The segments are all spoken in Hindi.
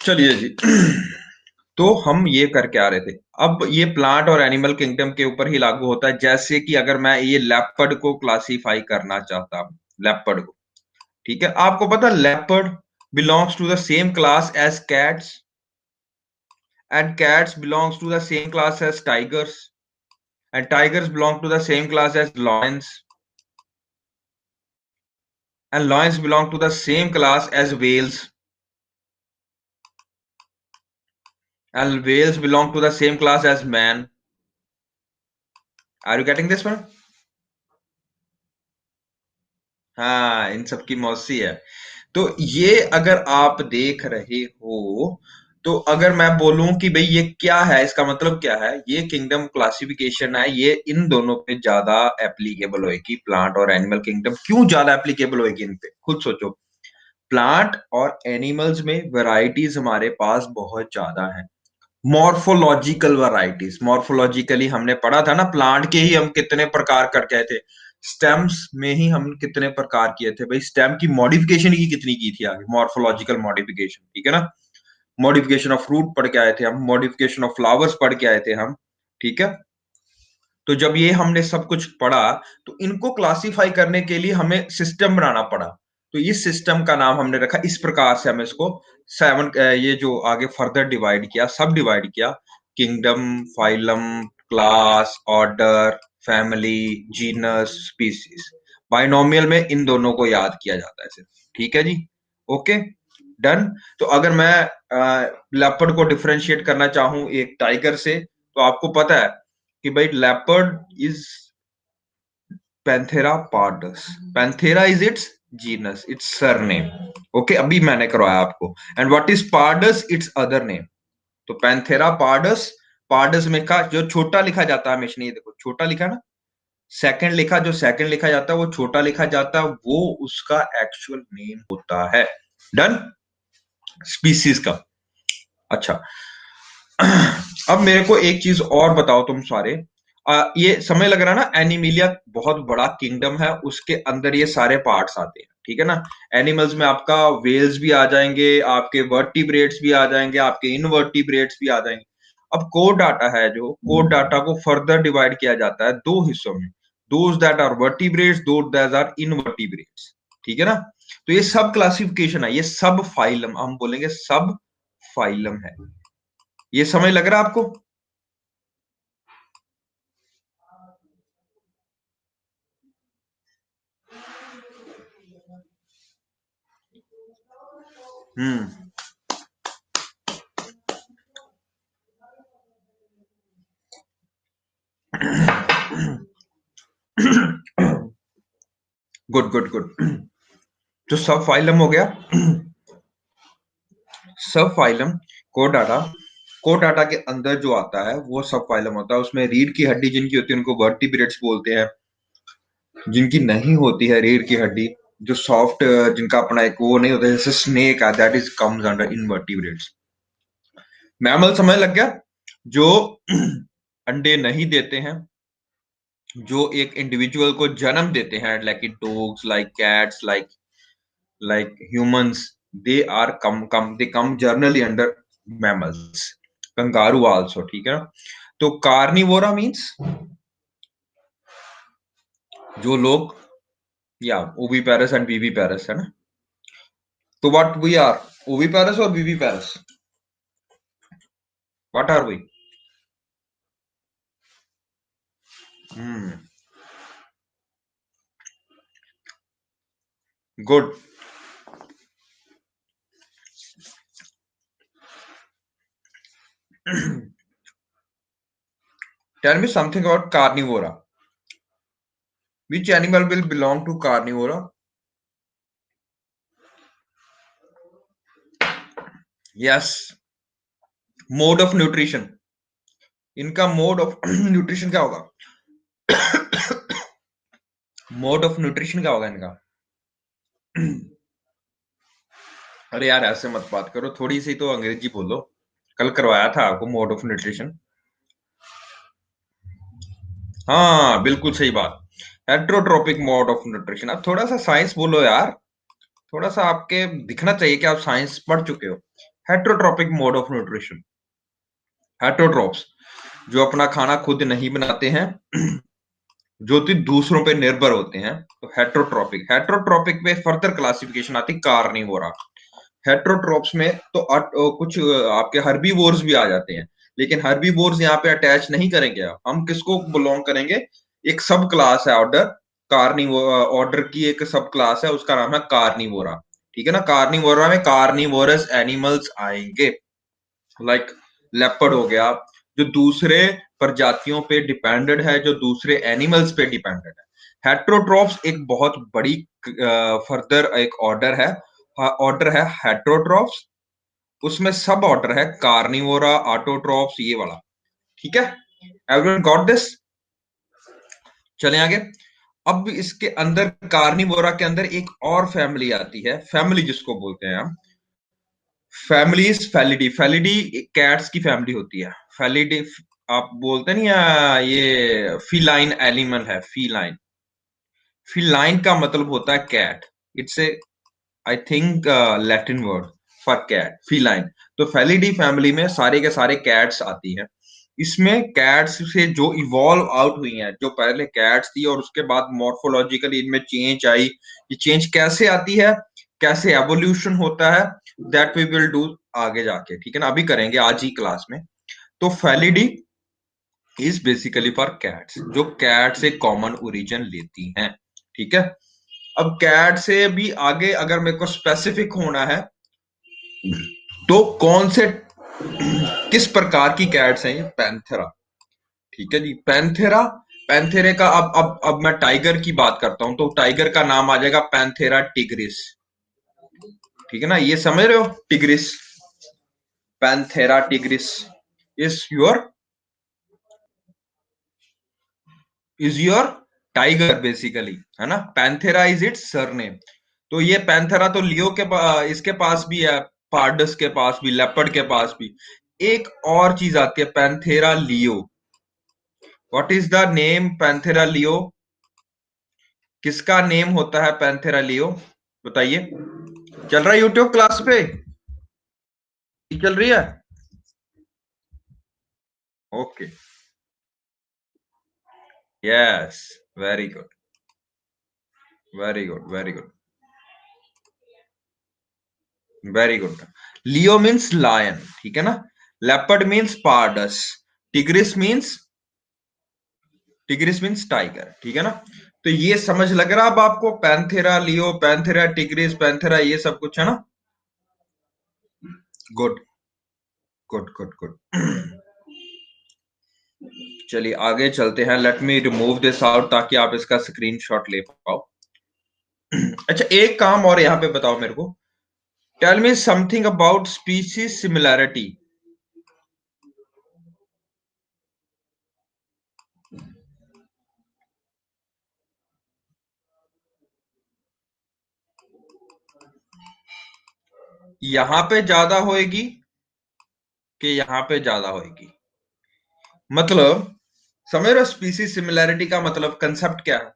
चलिए जी। तो हम ये करके आ रहे थे। अब ये प्लांट और एनिमल किंगडम के ऊपर ही लागू होता है। जैसे कि अगर मैं ये लेपर्ड को क्लासिफाई करना चाहता हूं, लेपर्ड को, ठीक है, आपको पता leopard belongs to the same class as cats, and cats belongs to the same class as tigers, and tigers belong to the same class as lions, and lions belong to the same class as whales, and whales belong to the same class as man. Are you getting this one? हाँ, इन सब की मौसी है। तो ये अगर आप देख रहे हो, तो अगर मैं बोलूं कि भाई ये क्या है, इसका मतलब क्या है, ये किंगडम क्लासिफिकेशन है, ये इन दोनों पे ज्यादा एप्लीकेबल होगी। प्लांट और एनिमल किंगडम क्यों ज्यादा एप्लीकेबल होगी इन पे, खुद सोचो। प्लांट और एनिमल्स में वैरायटीज हमारे पास बहुत ज्यादा है। मॉर्फोलॉजिकल वैरायटीज, मॉर्फोलॉजिकली हमने पढ़ा था ना, प्लांट के ही हम कितने प्रकार कर गए थे। स्टेम्स में ही हम कितने प्रकार किए थे भाई, स्टेम की मॉडिफिकेशन ही कितनी की थी आगे, मॉर्फोलॉजिकल मॉडिफिकेशन, ठीक है ना। मॉडिफिकेशन ऑफ फ्रूट पढ़ के आए थे हम, मॉडिफिकेशन ऑफ फ्लावर्स पढ़ के आए थे हम, ठीक है। तो जब ये हमने सब कुछ पढ़ा, तो इनको क्लासिफाई करने के लिए हमें सिस्टम बनाना पड़ा। तो इस सिस्टम का नाम हमने रखा इस प्रकार से, हमें इसको सेवन, ये जो आगे फर्दर डिवाइड किया, सब डिवाइड किया, kingdom, phylum, class, order, family, genus, species. Binomial में इन दोनों को याद किया जाता है सिर्फ, ठीक है जी। Okay, done. तो अगर मैं लेपर्ड को डिफरेंशिएट करना चाहूं एक टाइगर से, तो आपको पता है कि भाई leopard is Panthera pardus, Panthera is it's genus, it's surname. Okay, अभी मैंने करवाया आपको। And what is pardus, it's other name. तो पैंथेरा पार्डस, पार्डस में का जो छोटा लिखा जाता है हमेशा, नहीं देखो छोटा लिखा ना, सेकंड लिखा, जो सेकंड लिखा जाता है वो छोटा लिखा जाता है, वो उसका एक्चुअल नेम होता है। डन, स्पीसीज का। अच्छा, अब मेरे को एक चीज और बताओ तुम सारे। ये समय लग रहा है ना, एनिमिलिया बहुत बड़ा किंगडम है, उसके अंदर ये सारे पार्ट्स आते हैं, ठीक है ना। एनिमल्स में आपका वेल्स भी आ जाएंगे, आपके वर्टिब्रेट्स भी आ जाएंगे, आपके इनवर्टिब्रेट्स भी आ जाएंगे। अब कोर डाटा है, जो कोर डाटा को फर्दर डिवाइड किया जाता है दो हिस्सों में, those that are vertebrates, those that are invertebrates, ठीक है ना। तो ये सब क्लासिफिकेशन है, ये सब फाइलम, हम बोलेंगे सब फाइलम है। ये समझ लग रहा है आपको? हम्म। Good good good. तो सब फाइलम हो गया। सब phylum, Chordata, Chordata के अंदर जो आता है वो सब फाइलम होता है। उसमें रीढ़ की हड्डी जिनकी होती है उनको वर्टिब्रेट्स बोलते हैं, जिनकी नहीं होती है रीढ़ की हड्डी, जो सॉफ्ट, जिनका अपना एक वो नहीं होता, जैसे स्नेक है, that is comes under invertebrates. Mammal समझ लग गया, जो अंडे नहीं देते हैं, जो एक इंडिविजुअल को जन्म देते हैं, like dogs, like cats, like humans, they are come they come generally under mammals, kangaroo also, ठीक है। तो कार्निवोरा मींस जो लोग, या ओविपेरस एंड विविपेरस है ना। तो व्हाट वी आर, ओविपेरस और viviparous, what are we? Good. Tell me something about carnivora. Which animal will belong to carnivora? Yes, mode of nutrition, इनका मोड ऑफ न्यूट्रिशन क्या होगा? मोड ऑफ न्यूट्रिशन क्या होगा इनका? अरे यार ऐसे मत बात करो, थोड़ी सी तो अंग्रेजी बोलो। कल करवाया था आपको मोड ऑफ न्यूट्रिशन। हाँ बिल्कुल सही बात, हेट्रोट्रोपिक मोड ऑफ न्यूट्रिशन। अब थोड़ा सा साइंस बोलो यार, थोड़ा सा आपके दिखना चाहिए कि आप साइंस पढ़ चुके हो। Heterotrophic mode of nutrition. Heterotrophs जो अपना खाना खुद नहीं बनाते हैं, जो कि दूसरों पे निर्भर होते हैं, तो हेट्रोट्रॉपिक। हेट्रोट्रॉपिक में फर्दर क्लासिफिकेशन आती कार्निवोरा। हेट्रोट्रॉप्स में तो कुछ आपके हर्बीवोर्स भी आ जाते हैं, लेकिन हर्बीवोर्स यहाँ पे अटैच नहीं करेंगे। हम किसको बिलोंग करेंगे? एक सब क्लास है ऑर्डर कार्निवो, ऑर्डर की एक सब क्लास है, उसका नाम है कार्निवोरा। ठीक है ना? कार्निवोरा में कार्निवोरस एनिमल्स आएंगे, लाइक लेपर्ड हो गया, जो दूसरे प्रजातियों पे डिपेंडेंट है, जो दूसरे एनिमल्स पे डिपेंडेंट है। हेट्रोट्रॉप्स एक बहुत बड़ी फर्दर एक ऑर्डर है, ऑर्डर है हेट्रोट्रॉप्स। उसमें सब ऑर्डर है कार्निवोरा, ऑटोट्रॉप्स, ये वाला। ठीक है, एवरीवन गॉट दिस? चलें आगे। अब इसके अंदर कार्निवोरा के अंदर एक और फैमिली आती है, फैमिली जिसको बोलते हैं हम फैमिलीज फैलिडी। फैलिडी कैट्स की फैमिली होती है। फैलिडी आप बोलते नहीं, ये फीलाइन एनिमल है। फीलाइन, फीलाइन का मतलब होता है cat. It's a I think Latin word for cat, feline. तो फैलिडी फैमिली में सारे के सारे कैट्स आती हैं। इसमें कैट्स से जो इवॉल्व आउट हुई हैं, जो पहले कैट्स थी और उसके बाद मॉर्फोलॉजिकली इनमें चेंज आई। ये चेंज कैसे आती है, कैसे एवोल्यूशन होता है, दैट वी विल डू आगे जाके। ठीक है ना? अभी करेंगे आज ही क्लास में। तो फैलिडी इज बेसिकली फॉर कैट्स, जो कैट से कॉमन ओरिजिन लेती हैं। ठीक है? अब कैट से भी आगे अगर मेरे को स्पेसिफिक होना है, तो कौन से किस प्रकार की कैट्स हैं ये? पैंथेरा। ठीक है जी, पैंथेरा। पैंथेरे का अब मैं टाइगर की बात करता हूं, तो टाइगर का नाम आ जाएगा पैंथेरा टिग्रिस। ठीक है ना? ये समझ रहे हो? Tigris, Panthera tigris is your tiger basically, है ना? Panthera is it's surname. तो ये पैंथेरा तो लियो के इसके पास भी है, पार्डस के पास भी, लेपर्ड के पास भी। एक और चीज आती है Panthera leo. What is the name Panthera leo? किसका नेम होता है पैंथेरा लियो? बताइए। चल रहा है यूट्यूब क्लास पे? चल रही है? Okay, yes, very good, very good, very good, very good. Leo means lion, ठीक है ना? Leopard means pardus, tigris means tiger. ठीक है ना? तो ये समझ लग रहा अब आपको? Panthera leo, Panthera tigris, Panthera, ये सब कुछ है ना? Good, good, good, good. चलिए आगे चलते हैं। Let me remove this out ताकि आप इसका स्क्रीनशॉट ले पाओ। अच्छा, एक काम और यहां पे बताओ मेरे को। Tell me something about species similarity. यहां पे ज्यादा होएगी कि यहां पे ज्यादा होएगी? मतलब समझ रहे हो स्पीसीज सिमिलैरिटी का मतलब, कंसेप्ट क्या है?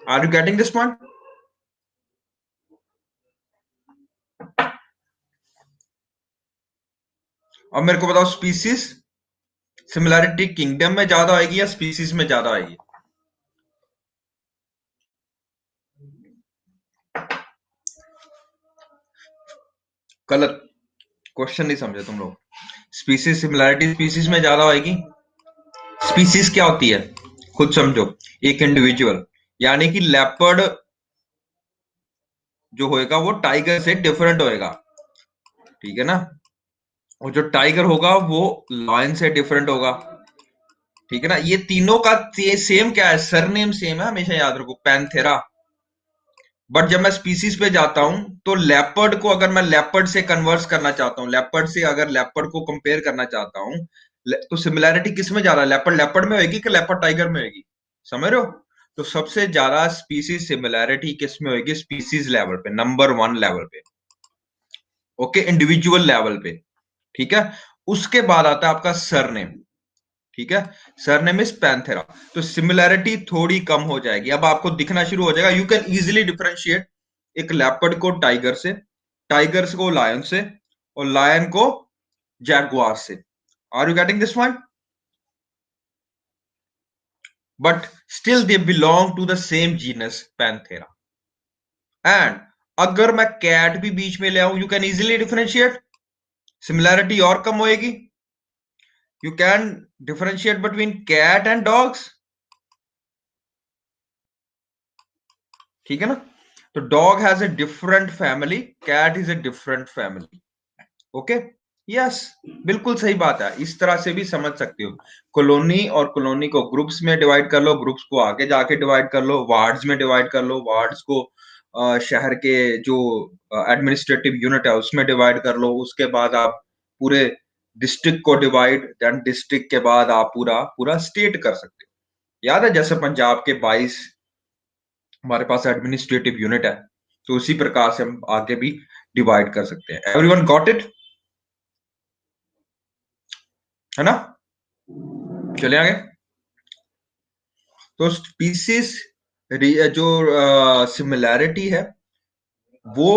Are you getting this point? अब मेरे को बताओ, स्पीसीज सिमिलैरिटी किंगडम में ज्यादा आएगी या स्पीसीज में ज्यादा आएगी? गलत क्वेश्चन नहीं समझे तुम लोग। स्पीसीज सिमिलैरिटी स्पीसीज में ज्यादा आएगी। स्पीसीज क्या होती है खुद समझो। एक इंडिविजुअल, यानी कि लेपर्ड जो होएगा वो टाइगर से डिफरेंट होएगा। ठीक है ना? और जो टाइगर होगा वो लायन से डिफरेंट होगा। ठीक है ना? ये तीनों का सेम क्या है? सरनेम सेम है, हमेशा याद रखो, पैंथेरा। बट जब मैं स्पीसीज पे जाता हूं, तो लेपर्ड को अगर मैं लेपर्ड से कन्वर्स करना चाहता हूं, लेपर्ड से अगर लेपर्ड को कंपेयर करना चाहता हूं, तो सिमिलैरिटी किस में ज्यादा? लेपर्ड लेपर्ड में होगी कि लेपर्ड टाइगर में होगी? समझ रहे हो? तो सबसे ज्यादा स्पीसीज सिमिलैरिटी किस में होगी? स्पीसीज लेवल पे, नंबर 1 लेवल पे। ओके, इंडिविजुअल लेवल पे। ठीक है? उसके बाद आता है आपका सरनेम। ठीक है? Surname is Panthera. तो सिमिलैरिटी थोड़ी कम हो जाएगी, अब आपको दिखना शुरू हो जाएगा। यू कैन इजिली डिफरेंशिएट एक लेपर्ड को टाइगर से, टाइगर्स को लायन से और लायन को जैगुआर से। Are you getting this point? But still they belong to the same genus panthera. And अगर मैं कैट भी बीच में ले आऊं, you can easily differentiate, similarity और कम होएगी। You can differentiate between cat and dogs, ठीक है ना? तो dog has a different family, cat is a different family. Okay, yes, बिल्कुल सही बात है। इस तरह से भी समझ सकते हो। कॉलोनी और कॉलोनी को ग्रुप्स में डिवाइड कर लो, ग्रुप्स को आगे जाके डिवाइड कर लो, वार्ड्स में डिवाइड कर लो, वार्ड्स को शहर के जो एडमिनिस्ट्रेटिव यूनिट है उसमें डिवाइड कर लो, उसके बाद आप पूरे डिस्ट्रिक्ट को डिवाइड, देन डिस्ट्रिक्ट के बाद आप पूरा पूरा स्टेट कर सकते हो। याद है जैसे पंजाब के 22 हमारे पास एडमिनिस्ट्रेटिव यूनिट है, तो उसी प्रकार से हम आगे भी डिवाइड कर सकते हैं। एवरीवन गॉट इट, है ना? चले आगे। तो स्पीसीज जो सिमिलैरिटी है वो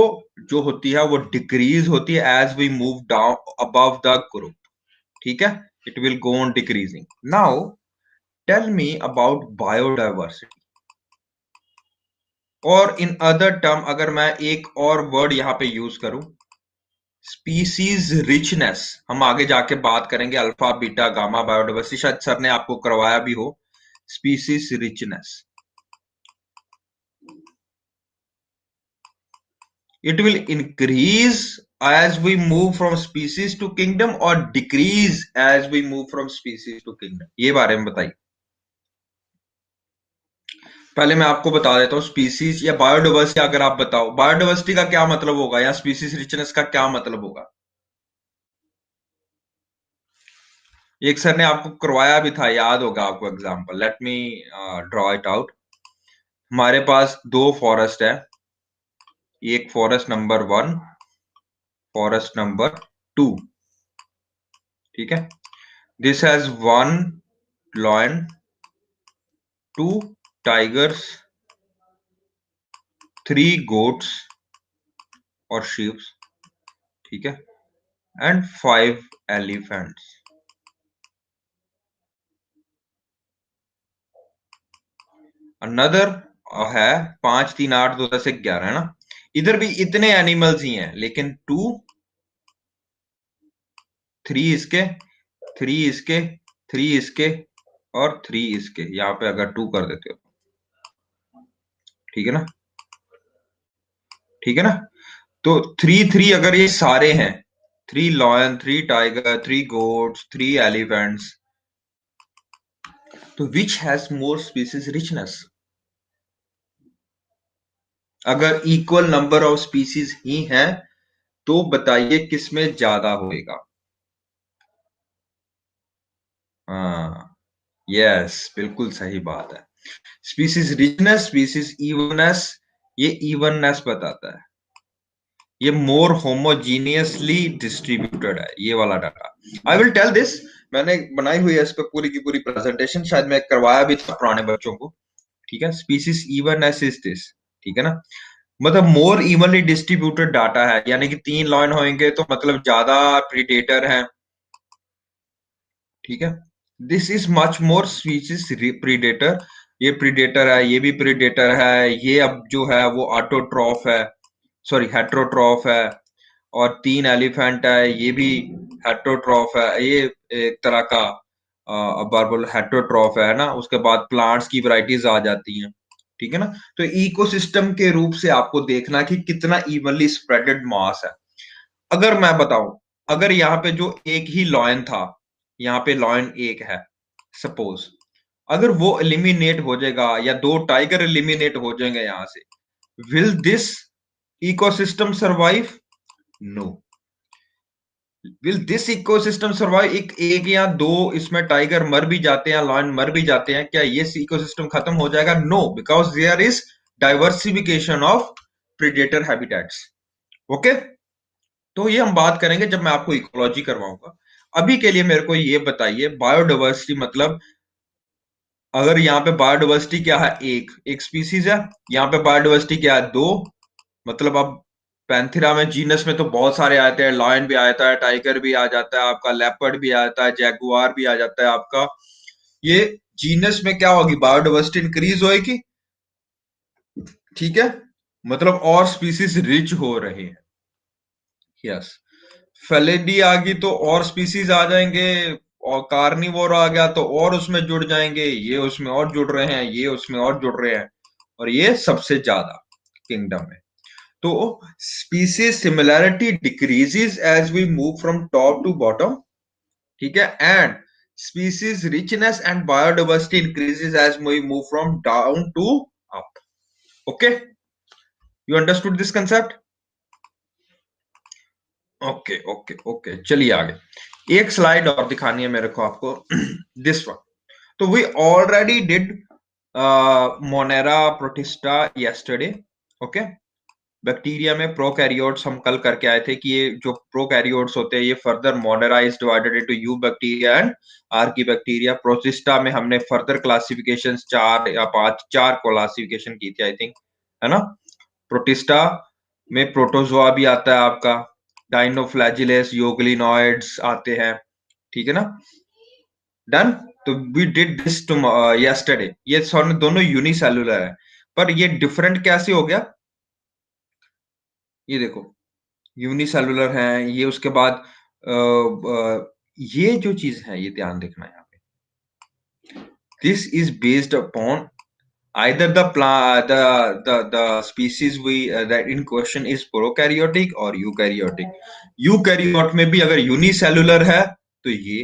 जो होती है वो डिक्रीज होती है as we move down above the group, ठीक है? It will go on decreasing. Now tell me about biodiversity, और इन अदर टर्म अगर मैं एक और वर्ड यहां पे यूज करूं, स्पीसीज रिचनेस। हम आगे जाके बात करेंगे अल्फा बीटा गामा बायोडाइवर्सिटी, शायद सर ने आपको करवाया भी हो। Species richness, it will increase as we move from species to kingdom or decrease as we move from species to kingdom, ये बारे में बताइए। पहले मैं आपको बता देता हूँ स्पीसीज या बायोडाइवर्सिटी। अगर आप बताओ बायोडाइवर्सिटी का क्या मतलब होगा या स्पीसीज रिचनेस का क्या मतलब होगा। एक सर ने आपको करवाया भी था, याद होगा आपको example. Let me draw it out. हमारे पास दो फॉरेस्ट है, एक फॉरेस्ट नंबर 1, फॉरेस्ट नंबर 2, ठीक है? This has 1 lion, 2 tigers, 3 goats और sheep, ठीक है? And 5 elephants। अनदर है 5 3 8 2 10 11, है ना? इधर भी इतने एनिमल्स ही हैं, लेकिन 2 3 इसके, 3 इसके, 3 इसके और 3 इसके। यहाँ पे अगर 2 कर देते हो, ठीक है ना? ठीक है ना? तो 3 3 अगर ये सारे हैं, 3 लॉयन, 3 टाइगर, 3 गोट्स, 3 एलिफेंट्स, तो which has more species richness? अगर इक्वल नंबर ऑफ स्पीसीज ही हैं तो बताइए किसमें ज्यादा होएगा। हाँ, यस, बिल्कुल सही बात है। स्पीसीज रिचनेस, स्पीसीज इवननेस, ये इवननेस बताता है, ये मोर होमोजीनियसली डिस्ट्रीब्यूटेड है, ये वाला data. I will tell this, मैंने बनाई हुई है इस पे पूरी की पूरी प्रेजेंटेशन, शायद मैं करवाया भी था पुराने बच्चों को, ठीक है? स्पीसीज इवननेस इज दिस, ठीक है ना? मतलब मोर इवनली डिस्ट्रीब्यूटेड डाटा है, यानी कि 3 लॉयन होंगे तो मतलब ज्यादा प्रीडेटर हैं, ठीक है? This is much more species predator, ये प्रीडेटर है, ये भी प्रीडेटर है, ये अब जो है वो ऑटोट्रॉफ है, सॉरी हेट्रोट्रॉफ है, और 3 एलिफेंट है, ये भी हेट्रोट्रॉफ है, ये एक तरह का बारबल हेट्रोट्रॉफ है ना? उसके बाद प्लांट्स की वैरायटीज आ जाती हैं, ठीक है ना? तो इकोसिस्टम के रूप से आपको देखना कि कितना इवनली स्प्रेडेड मास है। अगर मैं बताऊं, अगर यहाँ पे जो एक ही लॉयन था, यहाँ पे लॉयन एक है सपोज, अगर वो एलिमिनेट हो जाएगा या 2 टाइगर एलिमिनेट हो जाएंगे यहां से, will this ecosystem survive? No. Will this ecosystem survive? एक या 2 इसमें टाइगर मर भी जाते हैं, लॉयन मर भी जाते हैं, क्या ये इकोसिस्टम खत्म हो जाएगा? No, because there is diversification of predator habitats. Okay, तो ये हम बात करेंगे जब मैं आपको इकोलॉजी करवाऊंगा। अभी के लिए मेरे को ये बताइए बायोडाइवर्सिटी मतलब, अगर यहाँ पे बायोडाइवर्सिटी क्या है, एक स्पीसीज है, यहाँ पे बायोडाइवर्सिटी क्या है, 2, मतलब अब पैंथेरा में जीनस में तो बहुत सारे आते हैं, लायन भी आता है, टाइगर भी आ जाता है आपका, लेपर्ड भी आता है, जैगुआर भी आ जाता है आपका। ये जीनस में क्या होगी, बायोडाइवर्सिटी इंक्रीज होएगी, ठीक है, मतलब और स्पीसीज रिच हो रहे हैं। यस, फेलिडी आ गई तो और स्पीसीज आ जाएंगे, और कार्निवोर आ गया तो और उसमें जुड़ जाएंगे, ये उसमें और जुड़ रहे हैं, ये उसमें और जुड़ रहे हैं, और ये सबसे ज्यादा किंगडम में। तो species similarity decreases as we move from top to bottom, ठीक है, and species richness and biodiversity increases as we move from down to up. Okay, you understood this concept? Okay okay okay, चलिए आगे। एक स्लाइड और दिखानी है मेरे को आपको, दिस वन। तो we already did monera protista yesterday. Okay, bacteria में प्रोकैरियोट्स हम कल करके आए थे कि ये जो प्रोकैरियोट्स होते हैं ये further Monera is divided into you bacteria and Archie bacteria. Protista में हमने फर्दर क्लासिफिकेशन 4 या 5 4 क्लासिफिकेशन की थी आई थिंक, है ना। प्रोटिस्टा में प्रोटोजोआ भी आता है आपका, डाइनोफ्लैजिलेस, योगलिनॉइड्स आते हैं, ठीक है ना। डन। तो we did this two yesterday. ये दोनों यूनिसेलुलर है, पर ये डिफरेंट कैसे हो गया, ये देखो यूनिसेलुलर है ये, उसके बाद ये जो चीज है ये ध्यान देखना यहाँ पे, this is based upon either the species we that in question is prokaryotic or eukaryotic। Eukaryote में भी अगर यूनिसेलुलर है तो ये,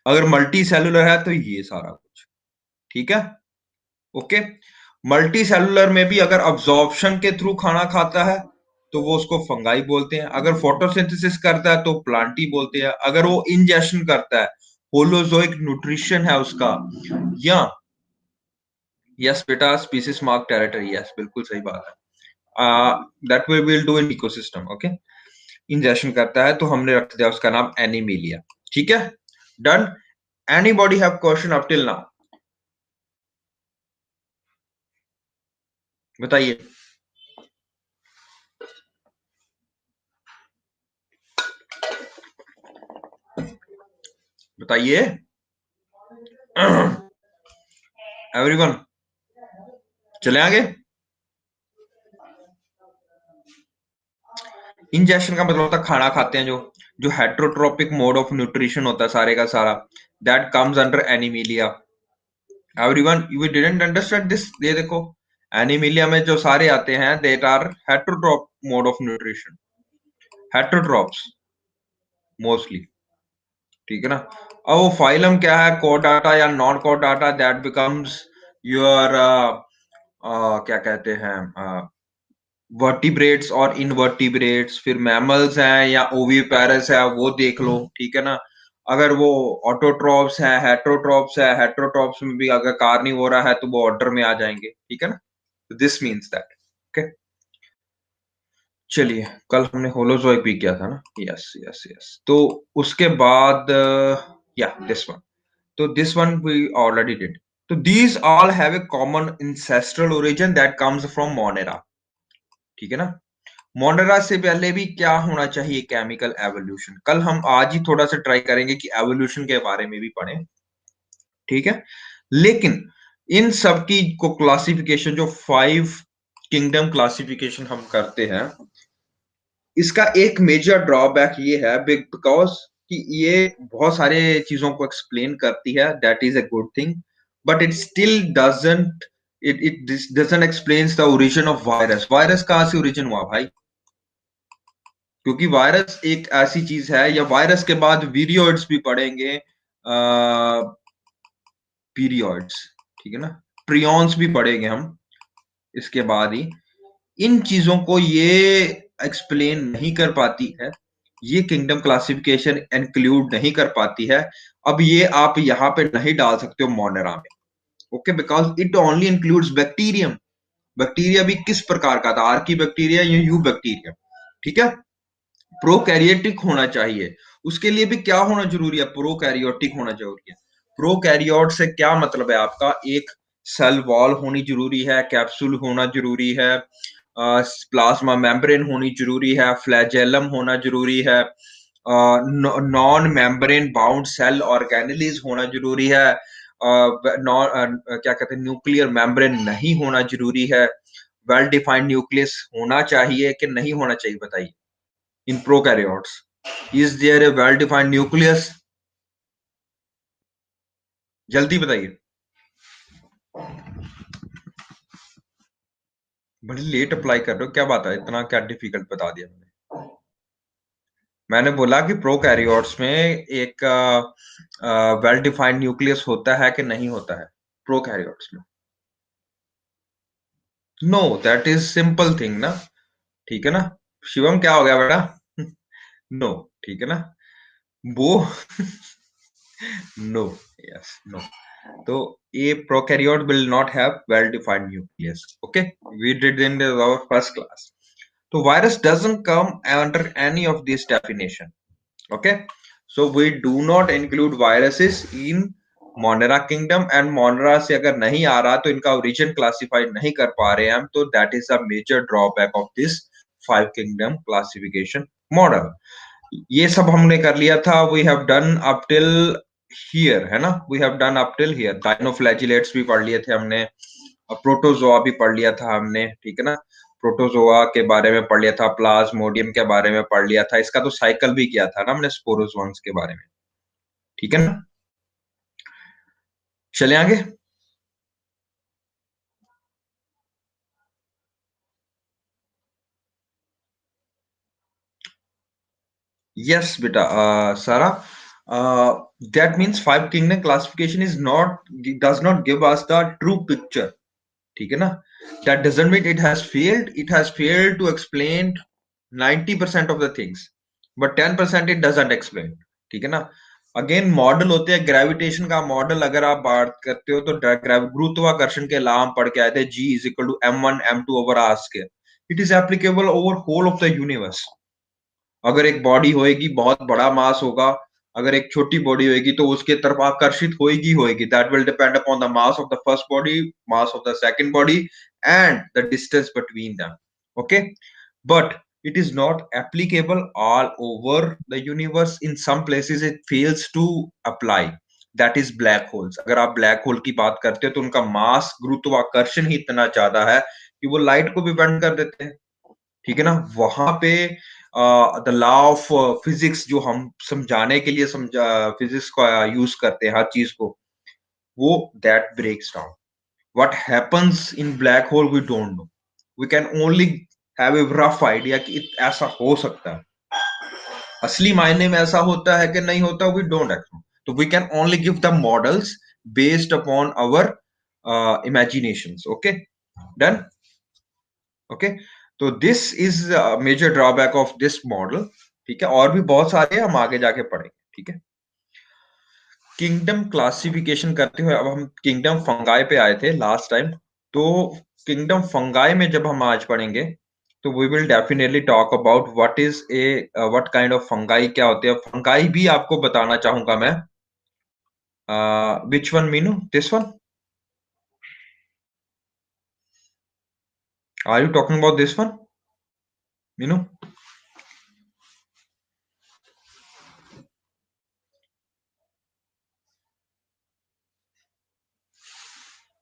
अगर मल्टी सेलुलर है तो ये सारा कुछ, ठीक है। ओके, मल्टी सेलुलर में भी अगर अब्जॉर्प्शन के थ्रू खाना खाता है तो वो उसको फंगाई बोलते हैं, अगर फोटोसिंथेसिस करता है तो प्लांटी बोलते हैं, अगर वो इंजेक्शन करता है, होलोजोइक न्यूट्रिशन है उसका, या यस बेटा, स्पीसीज मार्क टेरिटरी, यस बिल्कुल सही बात है। That we will do in ecosystem. Okay, injection करता है तो हमने रख दिया उसका नाम एनीमिलिया, ठीक है। Done. Anybody have question up till now? बताइए बताइए एवरीवन, चले आगे। इंजेक्शन का मतलब होता है खाना खाते हैं जो, जो हेट्रोट्रोपिक मोड ऑफ न्यूट्रिशन होता है सारे का सारा, that comes under Animalia. Everyone, you didn't understand this? ये देखो, एनीमिलिया में जो सारे आते हैं that are heterotroph mode of nutrition, heterotrophs mostly, ठीक है ना। अब वो फाइलम क्या है, कोडाटा या नॉन कोडाटा, दैट बिकम्स योर क्या कहते हैं, वर्टिब्रेट्स और इनवर्टिब्रेट्स। फिर मैमल्स हैं या ओविपेरस है वो देख लो, ठीक है ना। अगर वो ऑटोट्रॉप्स है, हेट्रोट्रॉप्स है, हेट्रोट्रॉप्स में भी अगर कार्निवोरा है तो वो ऑर्डर में आ जाएंगे, ठीक है ना। This means that. ओके, चलिए, कल हमने होलोजोइक भी किया था ना, यस यस यस। तो उसके बाद या दिस वन, तो this one we already did. तो these all have a common ancestral origin that comes from Monera, ठीक है ना। मोनेरा से पहले भी क्या होना चाहिए, केमिकल एवोल्यूशन। कल हम आज ही थोड़ा सा ट्राई करेंगे कि एवोल्यूशन के बारे में भी पढ़ें, ठीक है। लेकिन इन सब की को क्लासिफिकेशन जो 5 किंगडम क्लासिफिकेशन हम करते हैं, इसका एक मेजर ड्रॉबैक ये है बिकॉज कि ये बहुत सारे चीजों को एक्सप्लेन करती है, that is a good thing, but it still doesn't, it doesn't explains the origin of virus. Virus कहां से ओरिजिन हुआ भाई, क्योंकि वायरस एक ऐसी चीज है, या वायरस के बाद वीरियोइड्स भी पढ़ेंगे, पीरियड्स, ठीक है ना, प्रियॉन्स भी पढ़ेंगे हम इसके बाद ही। इन चीजों को ये एक्सप्लेन नहीं कर पाती है, ये किंगडम क्लासिफिकेशन इंक्लूड नहीं कर पाती है। अब ये आप यहाँ पे नहीं डाल सकते हो मोनेरा में, okay, because it only includes bacterium. Bacteria भी किस प्रकार का था, आर्की बैक्टीरिया या यू बैक्टीरिया, ठीक है। प्रोकैरियोटिक होना चाहिए, उसके लिए भी क्या होना जरूरी है, प्रोकैरियोटिक होना जरूरी है। प्रोकैरियोट से क्या मतलब है आपका, एक सेल वॉल होनी जरूरी है, कैप्सूल होना जरूरी है, प्लाज्मा मेम्ब्रेन होनी जरूरी है, फ्लैजेलम होना जरूरी है, non membrane bound cell organelles होना जरूरी है, नॉन क्या कहते हैं न्यूक्लियर मेम्ब्रेन नहीं होना जरूरी है, वेल डिफाइंड न्यूक्लियस होना चाहिए कि नहीं होना चाहिए बताइए in prokaryotes. Is there a well defined nucleus? जल्दी बताइए। बड़ी लेट अप्लाई कर रहे हो, क्या बात है, इतना क्या डिफिकल्ट बता दिया मैंने? मैंने बोला कि प्रोकैरियोट्स में एक वेल डिफाइंड न्यूक्लियस होता है कि नहीं होता है प्रोकैरियोट्स में? No, that is simple thing ना। ठीक है ना? शिवम क्या हो गया बेटा? नो। ठीक है ना? वो नो, यस, नो। तो a prokaryote will not have well defined nucleus. Okay, we did in our first class. So virus doesn't come under any of this definition. Okay, so we do not include viruses in Monera kingdom, and Monera से अगर नहीं आ रहा तो इनका origin classify नहीं कर पा रहे हैं हम, तो that is a major drawback of this five kingdom classification model. ये सब हमने कर लिया था, we have done up till here, है ना? We have done up till here. Dinoflagellates भी पढ़ लिए थे हमने, प्रोटोजोआ भी पढ़ लिया था हमने, ठीक है ना? प्रोटोजोआ के बारे में पढ़ लिया था, प्लाज्मोडियम के बारे में पढ़ लिया था, इसका तो साइकिल भी किया था ना हमने, स्पोरोजोन्स के बारे में, ठीक है ना? चले आगे। यस बेटा, सारा, that means five kingdom classification is not, does not give us the true picture, ठीक है ना? That doesn't mean it has failed. It has failed to explain 90% of the things, but 10% it doesn't explain, ठीक है ना? अगेन मॉडल होते हैं, ग्रेविटेशन का मॉडल अगर आप बात करते हो तो गुरुत्वाकर्षण के लॉ हम पढ़ के आए थे, G is equal to m1 m2 over r square. It is applicable over whole of the universe. अगर एक बॉडी होएगी, बहुत बड़ा मास होगा, अगर एक छोटी बॉडी होएगी तो उसके तरफ आकर्षित होएगी होएगी, that will depend upon the mass of the first body, mass of the second body, and the distance between them. Okay, but it is not applicable all over the universe. In some places it fails to apply, that is black holes. अगर आप ब्लैक होल की बात करते हो तो उनका मास, गुरुत्वाकर्षण ही इतना ज्यादा है कि वो लाइट को भी बेंड कर देते हैं, ठीक है ना? वहां पे द लॉ ऑफ फिजिक्स जो हम समझाने के लिए समझा फिजिक्स का यूज करते हैं हर चीज को, वो that breaks down. What happens in black hole we don't know, we can only have a rough idea कि ऐसा हो सकता है। असली मायने में ऐसा होता है कि नहीं होता, वी डोंट एक्नो। तो we can only give the models based upon our imaginations. Okay, done. Okay, तो this is major drawback of this model, ठीक है? और भी बहुत सारे हम आगे जाके पढ़ेंगे, ठीक है? किंगडम क्लासिफिकेशन करते हुए अब हम किंगडम फंगाई पे आए थे लास्ट टाइम। तो किंगडम फंगाई में जब हम आज पढ़ेंगे तो we will definitely talk about what is a what kind of fungi, क्या होते हैं फंगाई, भी आपको बताना चाहूंगा मैं। Which one Meenu, this one? Are you talking about this one Meenu?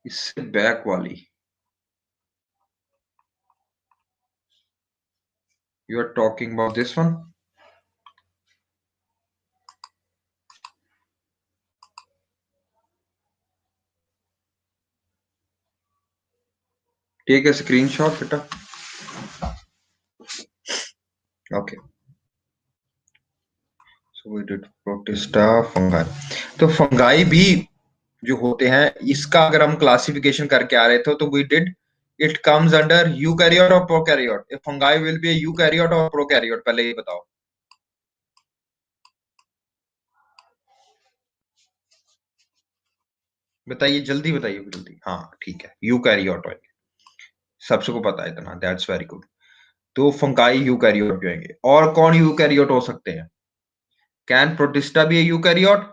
इससे बैक वाली, you are talking about this one? Take a screenshot बेटा। Okay, so we did protista fungi. तो फंगाई भी जो होते हैं, इसका अगर हम क्लासिफिकेशन करके आ रहे थे तो we did, it comes under eukaryote और prokaryote. Fungi will be eukaryote और प्रोकैरियोट, पहले ये बताओ। बताइए, जल्दी बताइए, जल्दी। हाँ ठीक है, यूकैरियोट होंगे, सबसे को पता है इतना, दैट्स वेरी गुड। तो फंगाई यूकैरियोट होंगे। और कौन यूकैरियोट हो सकते हैं? कैन प्रोटिस्टा भी eukaryote?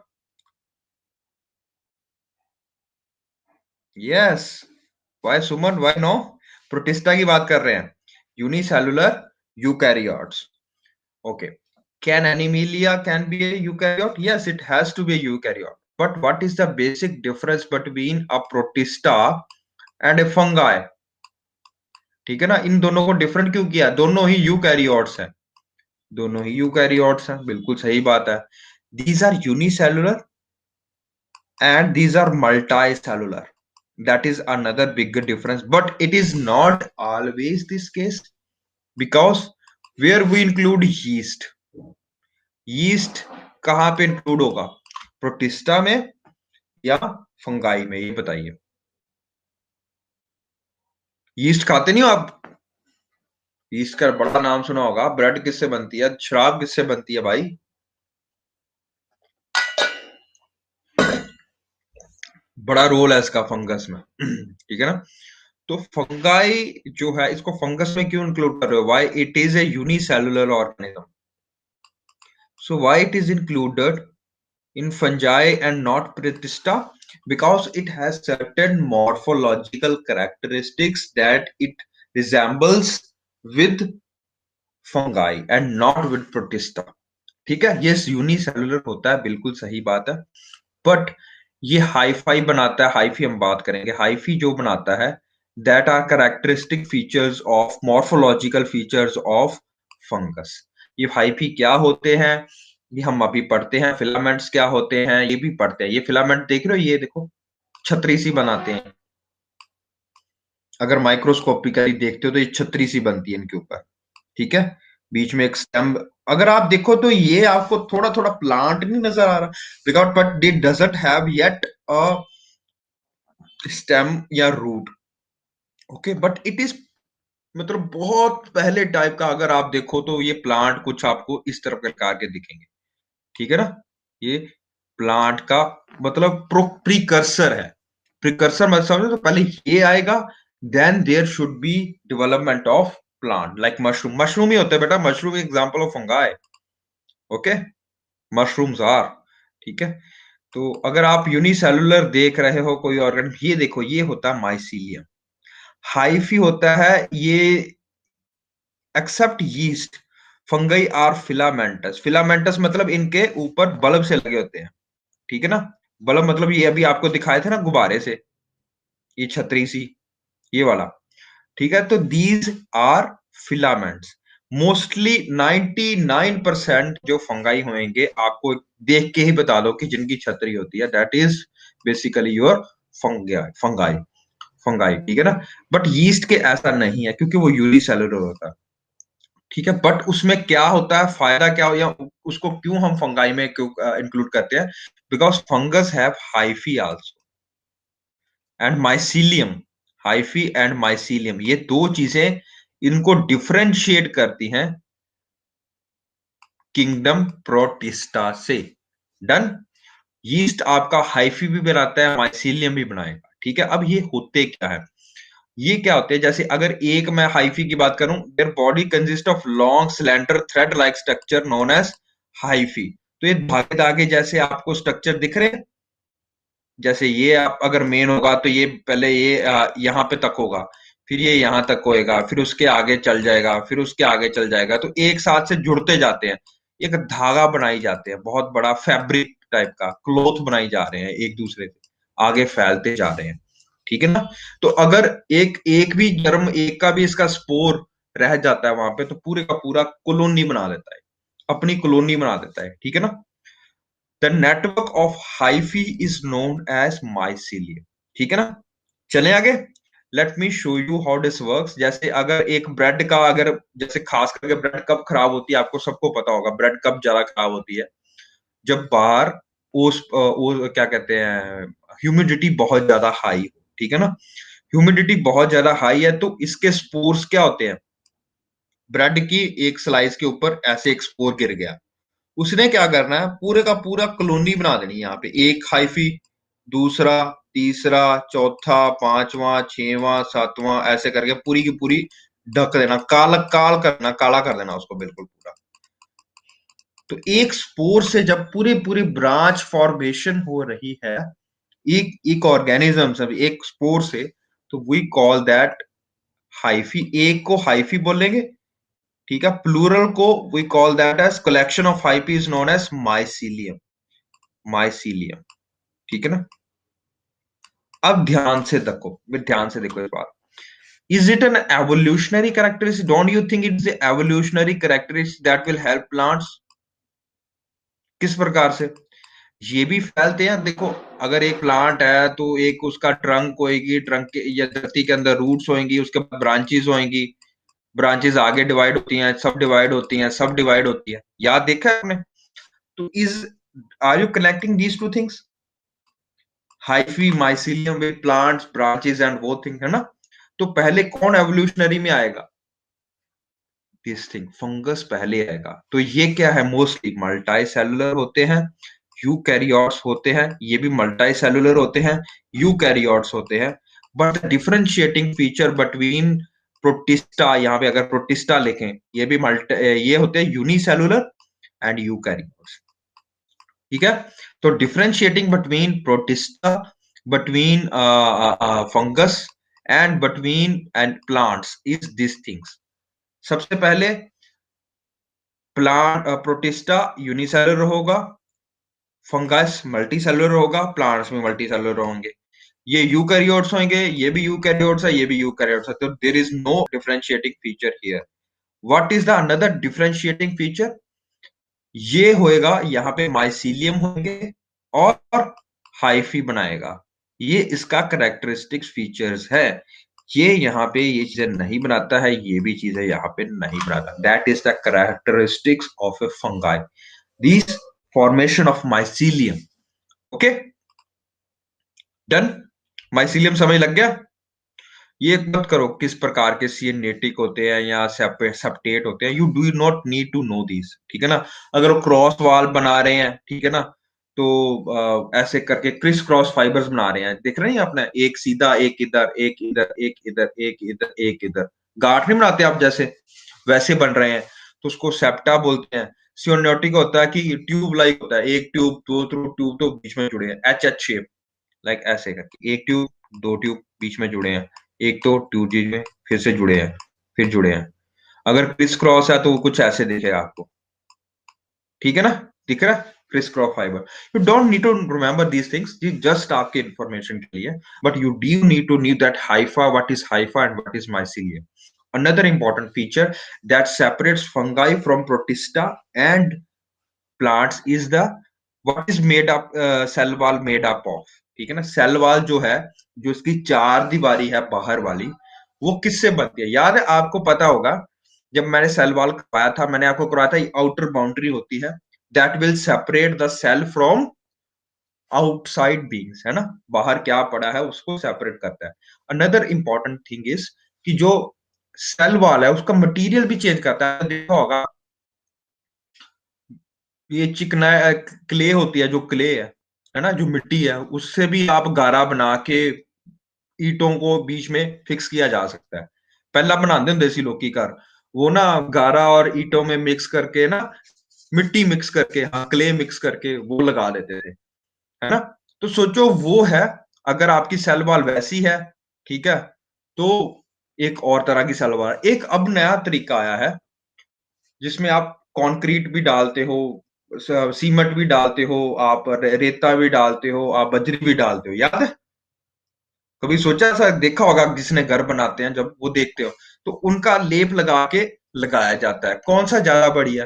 Yes. Why Suman, why no? Protista की बात कर रहे हैं। unicellular eukaryotes. Okay. Can Animalia can be a eukaryote? Yes, it has to be a eukaryote. But what is the basic difference between a protista and a fungi? ठीक है ना, इन दोनों को डिफरेंट क्यों किया? दोनों ही यूकैरियोट्स हैं, दोनों ही यूकैरियोट्स हैं, बिल्कुल सही बात है. These are unicellular and these are multicellular. That is another big difference, but it is not always this case, because where we include yeast. Yeast कहां पे इंक्लूड होगा? प्रोटिस्टा में या फंगाई में? ये बताइए. यीस्ट खाते नहीं हो आप? यीस्ट का बड़ा नाम सुना होगा. ब्रेड किससे बनती है? शराब किससे बनती है भाई? बड़ा रोल है इसका फंगस में. ठीक है ना. तो फंगाई जो है, इसको फंगस में क्यों इंक्लूड कर रहे हो? Why it is a unicellular organism. So why it is included in fungi and not protista? Because it has certain morphological characteristics that it resembles with fungi and not with protista. ठीक है, ये यूनिसेलुलर होता है, बिल्कुल सही बात है. बट ये हाईफाई बनाता है. हाईफी हम बात करेंगे. हाईफी जो बनाता है, that are characteristic features of morphological features of fungus. ये हाईफी क्या होते हैं ये हम अभी पढ़ते हैं. फिलामेंट्स क्या होते हैं ये भी पढ़ते हैं. ये फिलामेंट देख रहे हो, ये देखो छतरी सी बनाते हैं. अगर माइक्रोस्कोपिकली देखते हो तो ये छतरी सी बनती है इनके ऊपर. ठीक है, बीच में एक स्टेम. अगर आप देखो तो ये आपको थोड़ा थोड़ा प्लांट नहीं नजर आ रहा, because but it doesn't have yet a stem या root. Okay, but it is मतलब बहुत पहले टाइप का. अगर आप देखो तो ये प्लांट कुछ आपको इस तरह प्रकार के दिखेंगे. ठीक है ना. ये प्लांट का मतलब प्रिकर्सर है. प्रिकर्सर मतलब समझो, तो पहले ये आएगा, then there should be development of plant. Like mushroom. Mushroom ही होता है बेटा. Mushroom example of fungi. Okay, mushrooms are. ठीक है. तो अगर आप यूनिसेलुलर देख रहे हो कोई ऑर्गन, ये देखो, ये होता है माइसीलियम. हाइफी होता है ये, except yeast, fungi are filamentous. Filamentous मतलब इनके ऊपर बल्ब से लगे होते हैं. ठीक है ना. बल्ब मतलब ये अभी आपको दिखाए थे ना गुब्बारे से, ये छतरी सी, ये वाला. ठीक है. तो दीज आर फिलामेंट्स. मोस्टली 99% जो फंगाई होंगे, आपको देख के ही बता दो कि जिनकी छतरी होती है, that is basically your fungi. Fungi fungi. ठीक है ना. बट यीस्ट के ऐसा नहीं है, क्योंकि वो यूनिसेलुलर होता है. ठीक है. बट उसमें क्या होता है, फायदा क्या हो, या उसको क्यों हम फंगाई में क्यों इंक्लूड करते हैं? Because fungus have hyphae also and mycelium. Hyphae and mycelium, ये दो चीजें इनको डिफरेंशिएट करती हैं किंगडम प्रोटिस्टा से. डन. यीस्ट आपका हाइफी भी बनाता है, माइसीलियम भी बनाएगा. ठीक है. अब ये होते क्या है, ये क्या होते हैं? जैसे अगर एक मैं हाइफी की बात करूं, their body consist of long slender thread like structure known as hyphae. तो ये धागे धागे जैसे आपको स्ट्रक्चर दिख रहे हैं. जैसे ये आप अगर मेन होगा तो ये पहले ये यहाँ पे तक होगा, फिर ये यहाँ तक होएगा, फिर उसके आगे चल जाएगा, फिर उसके आगे चल जाएगा. तो एक साथ से जुड़ते जाते हैं, एक धागा बनाई जाते हैं, बहुत बड़ा फैब्रिक टाइप का क्लॉथ बनाई जा रहे हैं, एक दूसरे से आगे फैलते जा रहे हैं. ठीक है ना. तो अगर एक एक भी जर्म, एक का भी इसका स्पोर रह जाता है वहां पे, तो पूरे का पूरा कॉलोनी बना देता है, अपनी कॉलोनी बना देता है. ठीक है ना. The network of hyphae is known as mycelium. ठीक है ना. चलें आगे. Let me show you how this works. जैसे अगर एक ब्रेड का, अगर जैसे खास करके ब्रेड कब खराब होती है, आपको सबको पता होगा ब्रेड कब ज्यादा खराब होती है, जब बाहर वो क्या कहते हैं, ह्यूमिडिटी बहुत ज्यादा हाई हो. ठीक है ना. ह्यूमिडिटी बहुत ज्यादा हाई है तो इसके स्पोर्स क्या होते हैं, ब्रेड की एक स्लाइस के ऊपर ऐसे एक स्पोर गिर गया, उसने क्या करना है, पूरे का पूरा कॉलोनी बना देनी है. यहाँ पे एक हाइफी, दूसरा, तीसरा, चौथा, पांचवा, छठवां, सातवां, ऐसे करके पूरी की पूरी ढक देना, काल करना, काला कर देना उसको बिल्कुल पूरा. तो एक स्पोर से जब पूरी पूरी ब्रांच फॉर्मेशन हो रही है, एक एक ऑर्गेनिज्म से, एक स्पोर से, तो वी कॉल दैट हाइफी, एक को हाइफी बोलेंगे, ठीक है। प्लूरल को we call that as collection of hyphae is known as mycelium, mycelium, ठीक है ना। अब ध्यान से देखो इस बात। Is it an evolutionary characteristic? Don't you think it's the evolutionary characteristic that will help plants? किस प्रकार से ये भी फैलते हैं, देखो। अगर एक प्लांट है तो एक उसका ट्रंक होएगी, ट्रंक के या धरती के अंदर रूट्स होंगी, उसके बाद ब्रांचेस होंगी, ब्रांचेस आगे डिवाइड होती हैं, सब डिवाइड होती हैं, सब डिवाइड होती है, याद देखा है आपने? तो is are you connecting these two things, hyphae mycelium with plants branches and वो थिंग, है ना। तो पहले कौन एवोल्यूशनरी में आएगा? दिस थिंग, फंगस पहले आएगा। तो ये क्या है, मोस्टली मल्टी सेलुलर होते हैं, यूकैरियोट्स होते हैं, ये भी मल्टी सेलुलर होते हैं, यूकैरियोट्स होते हैं। But differentiating feature between protista, यहाँ पे अगर प्रोटिस्टा लिखें, ये भी ये होते हैं यूनिसेलुलर एंड यूकैरियोट्स, ठीक है। तो differentiating between protista, between fungus and between and plants is this things. सबसे पहले प्लांट प्रोटिस्टा यूनिसेलुलर होगा, फंगस मल्टीसेलुलर होगा, प्लांट्स में मल्टीसेलुलर होंगे। ये यूकैरियोट्स होंगे, ये भी यूकैरियोट्स है, ये भी यूकैरियोट्स है। तो there is no differentiating feature here. What is the another differentiating feature? ये होएगा, यहाँ पे माइसीलियम होंगे और हाइफी बनाएगा। ये इसका करेक्टरिस्टिक्स फीचर्स है। ये यहाँ पे ये चीजें नहीं बनाता है, ये भी चीजें यहाँ पे नहीं बनाता। That is the characteristics of A fungi, this formation of mycelium. Okay, done. Mycelium समझ लग गया? ये मत करो किस प्रकार के सिनेटिक होते हैं या सेप्टेट होते हैं, you do not need to know this, ठीक है ना। अगर वो क्रॉस वाल बना रहे हैं, ठीक है ना, तो ऐसे करके क्रिस क्रॉस फाइबर्स बना रहे हैं, देख रहे हैं आपने, एक सीधा, एक इधर, एक इधर, एक इधर, एक इधर, एक इधर, गांठ नहीं बनाते आप जैसे, वैसे बन रहे हैं, तो उसको सेप्टा बोलते हैं। सियोनियोटिक होता है कि ट्यूब लाइक होता है, एक ट्यूब, दो ट्यूब तो बीच में जुड़े हैं, एच एच शेप, लाइक ऐसे करके, एक ट्यूब, दो ट्यूब बीच में जुड़े हैं, एक तो ट्यूब जी में फिर से जुड़े हैं, फिर जुड़े हैं। अगर क्रिस क्रॉस है तो वो कुछ ऐसे दिखेगा आपको, ठीक है ना, दिख रहा है criss cross fibre. You don't need to remember these things, ये जस्ट आपके इंफॉर्मेशन के लिए, but you do need to need that hypha, what is hypha and what is mycelium. Another important feature that separates fungi from protista and plants is the what is made up cell wall made up of, ठीक है ना। सेल वॉल जो है, जो इसकी चार दीवारी है बाहर वाली, वो किससे बनती है? याद है आपको, पता होगा जब मैंने सेल वॉल करवाया था, मैंने आपको करवाया था आउटर बाउंड्री होती है, that will separate the cell from outside beings, है ना, बाहर क्या पड़ा है उसको सेपरेट करता है। अनदर इंपॉर्टेंट थिंग इज कि जो सेल वॉल है उसका मटेरियल भी चेंज करता है, देखा होगा, ये चिकना क्ले होती है, जो क्ले है ना, जो मिट्टी है, उससे भी आप गारा बना के ईंटों को बीच में फिक्स किया जा सकता है। पहला बनाते हैं देसी लोग की घर, वो ना गारा और ईंटों में मिक्स करके ना, मिट्टी मिक्स करके, हाँ क्ले मिक्स करके वो लगा देते थे, है ना। तो सोचो वो है, अगर आपकी सेल वॉल वैसी है, ठीक है, तो एक और तरह की सेल वॉल, एक अब नया तरीका आया है जिसमें आप कंक्रीट भी डालते हो, सीमेंट भी डालते हो, आप रेता भी डालते हो, आप बजरी भी डालते हो, याद है? कभी सोचा, सा देखा होगा जिसने घर बनाते हैं, जब वो देखते हो तो उनका लेप लगा के लगाया जाता है। कौन सा ज्यादा बढ़िया,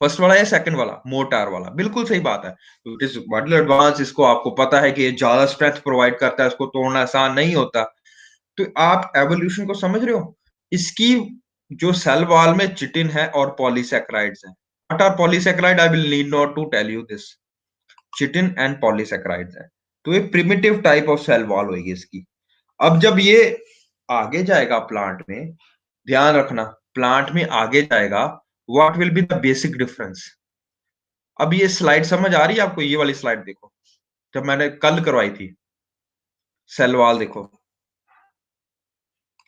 फर्स्ट वाला या सेकंड वाला, मोटार वाला? बिल्कुल सही बात है। तो इट इज मॉडल एडवांस, इसको आपको पता है कि ये ज्यादा स्ट्रेंथ प्रोवाइड करता है, इसको तोड़ना आसान नहीं होता। तो आप एवोल्यूशन को समझ रहे हो? इसकी जो सेल वॉल में चिटिन है और पॉलीसेक्राइड्स है। What are polysaccharide? I will need not to tell you this, chitin and polysaccharides है। तो ये primitive type of cell wall होगी इसकी। अब जब ये आगे जाएगा प्लांट में, ध्यान रखना, प्लांट में आगे जाएगा, what will be the basic difference? अब ये स्लाइड समझ आ रही है आपको? ये वाली स्लाइड देखो, जब मैंने कल करवाई थी, सेल वॉल देखो,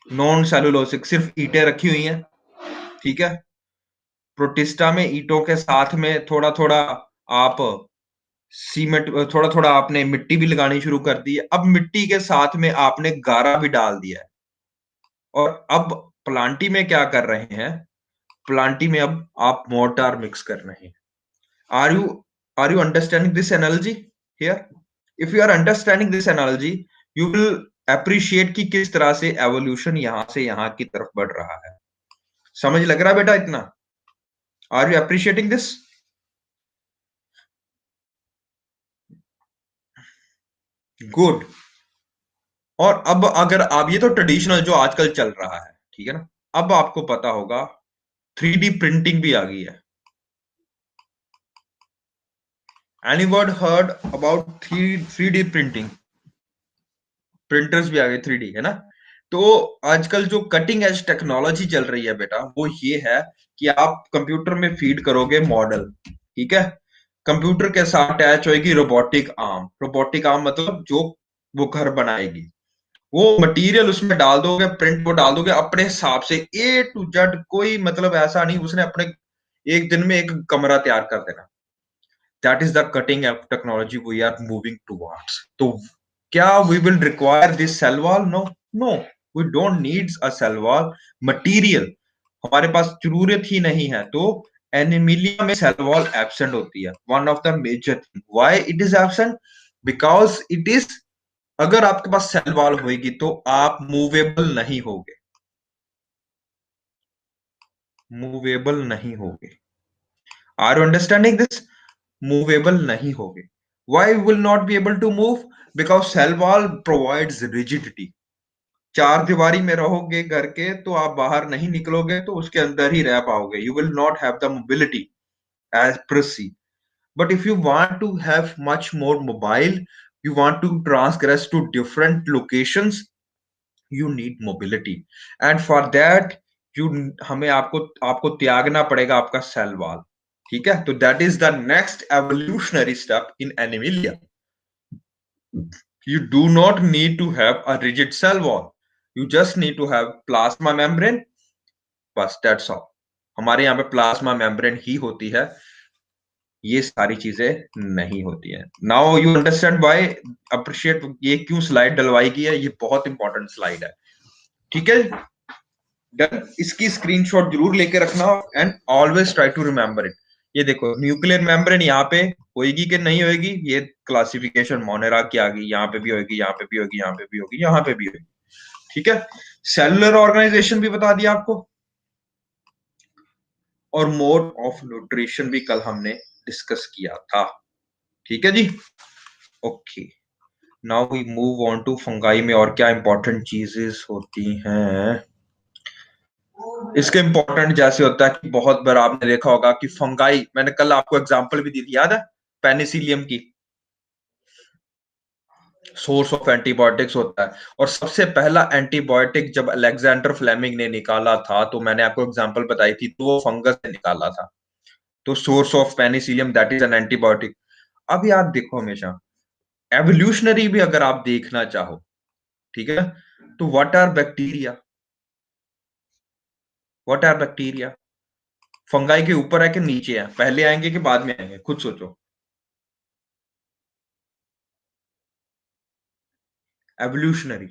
नॉन सेलुलोसिक, सिर्फ ईंटें रखी हुई हैं, ठीक है। प्रोटिस्टा में ईंटों के साथ में थोड़ा थोड़ा आप सीमेंट, थोड़ा थोड़ा आपने मिट्टी भी लगानी शुरू कर दी है। अब मिट्टी के साथ में आपने गारा भी डाल दिया है। और अब प्लांटी में क्या कर रहे हैं, प्लांटी में अब आप मोर्टार मिक्स कर रहे हैं। Are you are you understanding this analogy here? If you are understanding this analogy, you will appreciate कि किस तरह से एवोल्यूशन यहां से यहां की तरफ बढ़ रहा है। समझ लग रहा है बेटा इतना? Are you appreciating this? Good. और अब अगर आप, ये तो ट्रेडिशनल जो आजकल चल रहा है, ठीक है ना? अब आपको पता होगा 3D प्रिंटिंग भी आ गई है। Anyone heard about 3D printing? Printers भी आ गए 3D, है ना? तो आजकल जो कटिंग एज टेक्नोलॉजी चल रही है बेटा, वो ये है कि आप कंप्यूटर में फीड करोगे मॉडल, ठीक है? कंप्यूटर के साथ अटैच होगी रोबोटिक आर्म। रोबोटिक आर्म मतलब जो वो घर बनाएगी। वो मटेरियल उसमें डाल दोगे, प्रिंट वो डाल दोगे अपने हिसाब से, ए टू जेड। कोई मतलब ऐसा नहीं उसने अपने एक दिन में एक कमरा तैयार कर देना। That is the cutting edge technology we are moving towards. तो क्या we will require this cell wall? No, no, we don't needs a cell wall. Material हमारे पास जरूरत ही नहीं है। तो एनिमिलिया में सेल वॉल एब्सेंट होती है। One of the major thing why it is absent, because it is, अगर आपके पास सेल वॉल होगी तो आप मूवेबल नहीं होगे, मूवेबल नहीं होगे। Are you understanding this? Movable नहीं होगे। Why will not be able to move? Because cell wall provides rigidity. चार दीवारी में रहोगे घर के तो आप बाहर नहीं निकलोगे, तो उसके अंदर ही रह पाओगे। You will not have the mobility as प्रोसी। But if you want to have much more mobile, you want to transgress to different locations, you need mobility. And for that, you हमें आपको आपको त्यागना पड़ेगा आपका सेल वॉल। ठीक है? तो that is the next evolutionary step in Animalia. You do not need to have a rigid cell wall. You just need to have plasma membrane. बस that's all. हमारे यहाँ पे प्लाज्मा मेम्ब्रेन ही होती है, ये सारी चीजें नहीं होती हैं। Now you understand why appreciate, ये क्यों स्लाइड डलवाई गई है, ये बहुत इंपॉर्टेंट स्लाइड है। ठीक है, डन। इसकी स्क्रीनशॉट जरूर लेके रखना and always try to remember it. ये देखो न्यूक्लियर मेम्ब्रेन यहाँ पे होगी कि नहीं होगी, ये क्लासिफिकेशन मोनेरा की आ गई। यहाँ पे भी होगी, यहाँ पे भी होगी, यहाँ पे भी होगी, यहाँ पे भी होगी। ठीक है, सेलुलर ऑर्गेनाइजेशन भी बता दिया आपको, और मोड ऑफ न्यूट्रिशन भी कल हमने डिस्कस किया था। ठीक है जी, okay. Now we move on to fungi में और क्या इंपॉर्टेंट चीजेस होती हैं। इसके इंपॉर्टेंट जैसे होता है कि बहुत बार आपने देखा होगा कि फंगाई, मैंने कल आपको एग्जांपल भी दी थी, याद है? पेनिसिलियम की सोर्स ऑफ एंटीबायोटिक्स होता है। और सबसे पहला एंटीबायोटिक जब अलेक्जेंडर फ्लेमिंग ने निकाला था, तो मैंने आपको एग्जांपल बताई थी, तो वो फंगस से निकाला था। तो source of Penicillium that is an antibiotic. अब याद देखो हमेशा, एवोल्यूशनरी भी अगर आप देखना चाहो, ठीक है, तो what are bacteria? What are bacteria? Fungi के ऊपर है कि नीचे है, पहले आएंगे कि बाद में आएंगे, खुद सोचो। एवोल्यूशनरी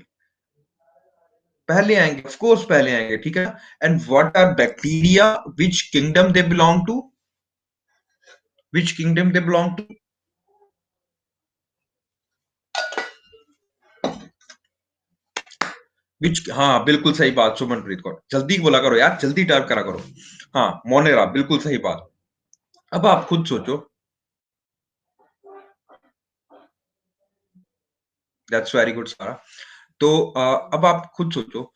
पहले आएंगे, ऑफ कोर्स पहले आएंगे, ठीक है। And what are bacteria, which kingdom they belong to? Which kingdom they belong to? Which, हाँ बिल्कुल सही बात सुमनप्रीत कौर, जल्दी बोला करो यार, जल्दी टाइप करा करो। हाँ मोनेरा, बिल्कुल सही बात। अब आप खुद सोचो, दैट्स वेरी गुड सारा। तो अब आप खुद सोचो,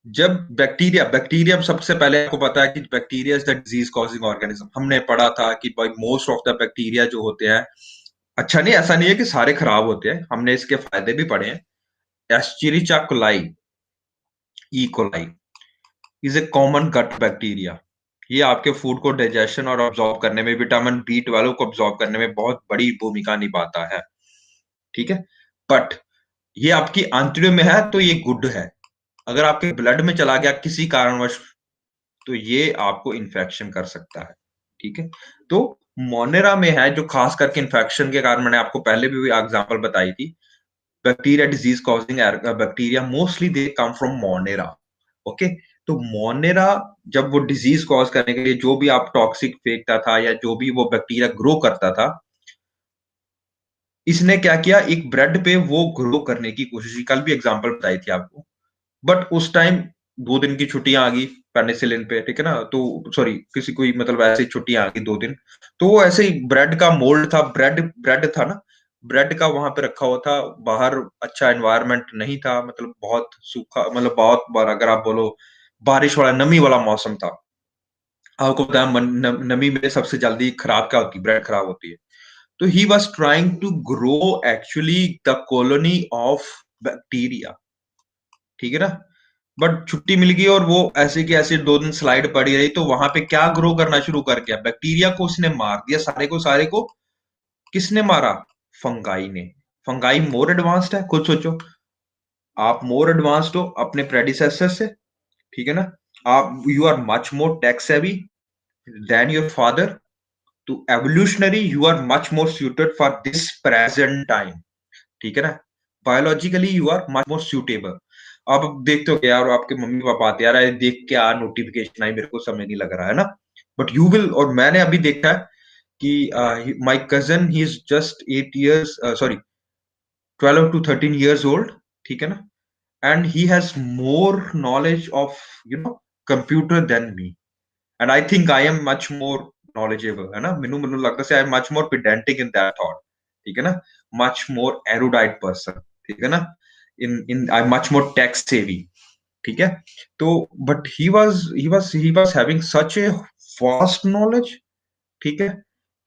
जब बैक्टीरिया बैक्टीरिया सबसे पहले आपको पता है कि bacteria is the disease causing organism. हमने पढ़ा था कि भाई मोस्ट ऑफ द बैक्टीरिया जो होते हैं, अच्छा नहीं, ऐसा नहीं है कि सारे खराब होते हैं, हमने इसके फायदे भी पढ़े हैं। Escherichia coli, E coli is a common gut bacteria. ये आपके फूड को डाइजेशन और ऑब्जॉर्व करने में, विटामिन B12 को ऑब्जॉर्व करने में बहुत बड़ी भूमिका निभाता है। ठीक है, बट ये आपकी आंतड़ियों में है तो ये गुड है। अगर आपके ब्लड में चला गया किसी कारणवश, तो ये आपको इन्फेक्शन कर सकता है। ठीक है। तो मोनेरा में है जो खास करके इन्फेक्शन के कारण, मैंने आपको पहले भी एग्जांपल बताई थी, bacteria disease causing bacteria mostly they come from Monera. Okay, तो मोनेरा जब वो डिजीज कॉज करने के लिए जो भी आप टॉक्सिक फेंकता था या जो भी वो बैक्टीरिया ग्रो करता था, इसने क्या किया, एक ब्रेड पे वो ग्रो करने की कोशिश की। कल भी एग्जांपल बताई थी आपको, बट उस टाइम 2 दिन की छुट्टियां आ गई पेनिसिलिन पे, ठीक है ना, तो सॉरी किसी कोई मतलब ऐसे छुट्टियां आ गई 2 दिन, तो वो ऐसे ही ब्रेड का मोल्ड था, ब्रेड ब्रेड था ना, ब्रेड का वहां पे रखा हुआ था बाहर, अच्छा एनवायरनमेंट नहीं था, मतलब बहुत सूखा, मतलब बहुत बार अगर आप बोलो बारिश वाला नमी वाला मौसम था। आपको पता है नमी में सबसे जल्दी खराब क्या होती है, ब्रेड खराब होती है। तो he was trying to grow actually the colony of bacteria, ठीक है ना, बट छुट्टी मिल गई और वो ऐसे की ऐसे 2 दिन स्लाइड पड़ी रही, तो वहां पे क्या ग्रो करना शुरू कर दिया, बैक्टीरिया को उसने मार दिया, सारे को किसने मारा, फंगाई ने। फंगाई मोर एडवांस्ड है, खुद सोचो, आप मोर एडवांस्ड हो अपने प्रेडिसेसर से, ठीक है ना, आप you are much more tech savvy than your father, तो evolutionary you are much more suited for this present time, ठीक है ना, biologically you are much more suitable। आप देखते हो कि यार आपके मम्मी पापा आते यार, ये देख के यार नोटिफिकेशन आई, मेरे को समय नहीं लग रहा है ना, बट यू विल, और मैंने अभी देखा है कि my cousin he is just 8 years, sorry 12 to 13 years old, ठीक है ना, and he has more knowledge of computer than me, and I think I am much more knowledgeable, है ना, मेनू मेनू लगता है आई am much more pedantic in that thought, ठीक है ना, मच मोर erudite पर्सन, ठीक है ना, in I am much more tech savvy, ठीक है। तो but he was having such a vast knowledge, ठीक है,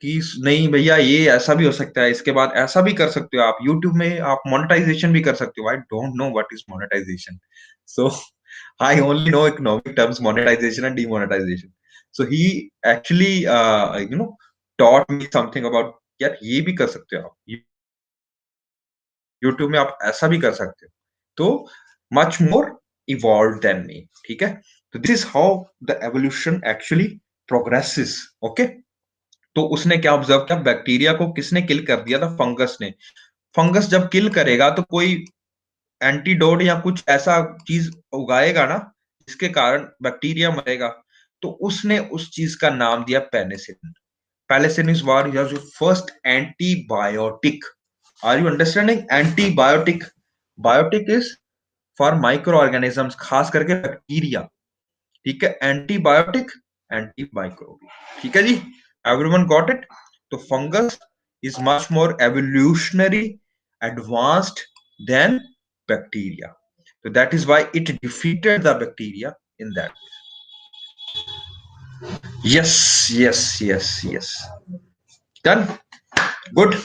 कि नहीं भैया ये ऐसा भी हो सकता है, इसके बाद ऐसा भी कर सकते हो, आप यूट्यूब में आप मोनेटाइजेशन भी कर सकते हो। I don't know what is monetization, so I only know economic terms, monetization and demonetization. So he actually, taught me something about यार ये भी कर सकते हो आप, YouTube में आप ऐसा भी कर सकते हो। तो much more evolved than me, ठीक है। तो this is how the evolution actually progresses, okay। तो उसने क्या ऑब्जर्व किया, बैक्टीरिया को किसने किल कर दिया था, फंगस ने। फंगस जब किल करेगा तो कोई एंटीडोट या कुछ ऐसा चीज उगाएगा ना जिसके कारण बैक्टीरिया मरेगा, तो उसने उस चीज का नाम दिया penicillin. Penicillin is what your first antibiotic. Are you understanding, antibiotic, biotic is for microorganisms, खास करके बैक्टीरिया, ठीक है, एंटीबायोटिक एंटी माइक्रोबियल, ठीक है जी, एवरीवन गॉट इट। तो fungus is much more evolutionary advanced than bacteria, so that is why it defeated the bacteria in that way. Yes, yes, yes, yes. Done. Good.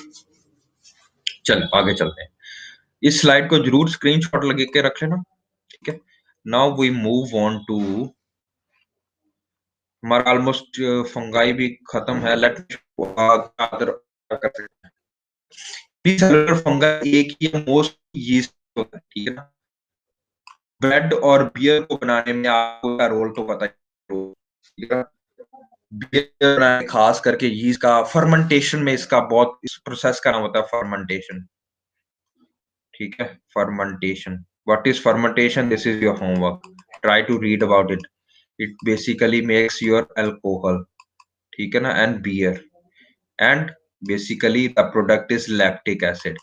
चल आगे चलते हैं, इस स्लाइड को जरूर स्क्रीनशॉट लगे के रख लेना, ठीक है। Now we move on to, हमारा ऑलमोस्ट फंगाई भी खत्म है, लेट अदर सेलुलर फंगाई एक ही मोस्ट यीस्ट होता है, ठीक है ना। ब्रेड और बियर को बनाने में आपको का रोल तो पता ही, ठीक है, बियर बनाने खास करके यीस्ट का फर्मेंटेशन में, इसका बहुत, इस प्रोसेस का नाम होता है फर्मेंटेशन, ठीक है, fermentation. What is fermentation, this is your homework, try to read about it. It basically makes your alcohol, ठीक है ना, and beer, and basically the product is lactic acid,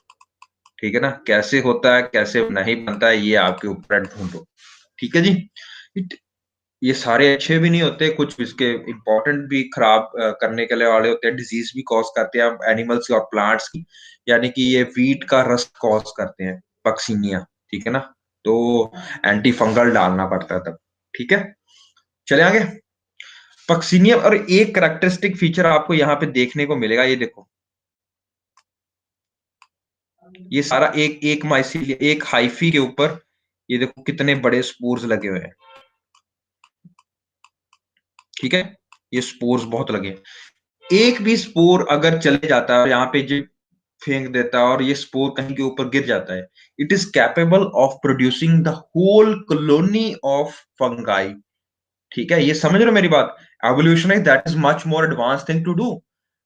ठीक है ना। कैसे होता है कैसे नहीं बनता है ये आपके ऊपर ढूंढो, ठीक है जी। ये सारे अच्छे भी नहीं होते, कुछ इसके इंपॉर्टेंट भी खराब करने के लिए वाले होते हैं, डिजीज भी कॉज करते हैं एनिमल्स और प्लांट्स की, यानी कि ये वीट का रस्ट कॉज करते हैं, पक्सीनिया, ठीक है ना, तो एंटी फंगल डालना पड़ता है तब, ठीक है। चले आगे, पक्सीनिया, और एक करेक्टरिस्टिक फीचर आपको यहाँ पे देखने को मिलेगा, ये देखो, ये सारा एक एक माइसीलिया, एक हाइफी के ऊपर ये देखो कितने बड़े स्पोर्स लगे हुए हैं, ठीक है, ये स्पोर्स बहुत लगे। एक भी स्पोर अगर चले जाता है यहाँ पे जो फेंक देता है और ये स्पोर कहीं के ऊपर गिर जाता है, it is capable of producing the whole colony of fungi, ठीक है, ये समझ रहे हो मेरी बात? एवोल्यूशन है, that is much more advance thing to do.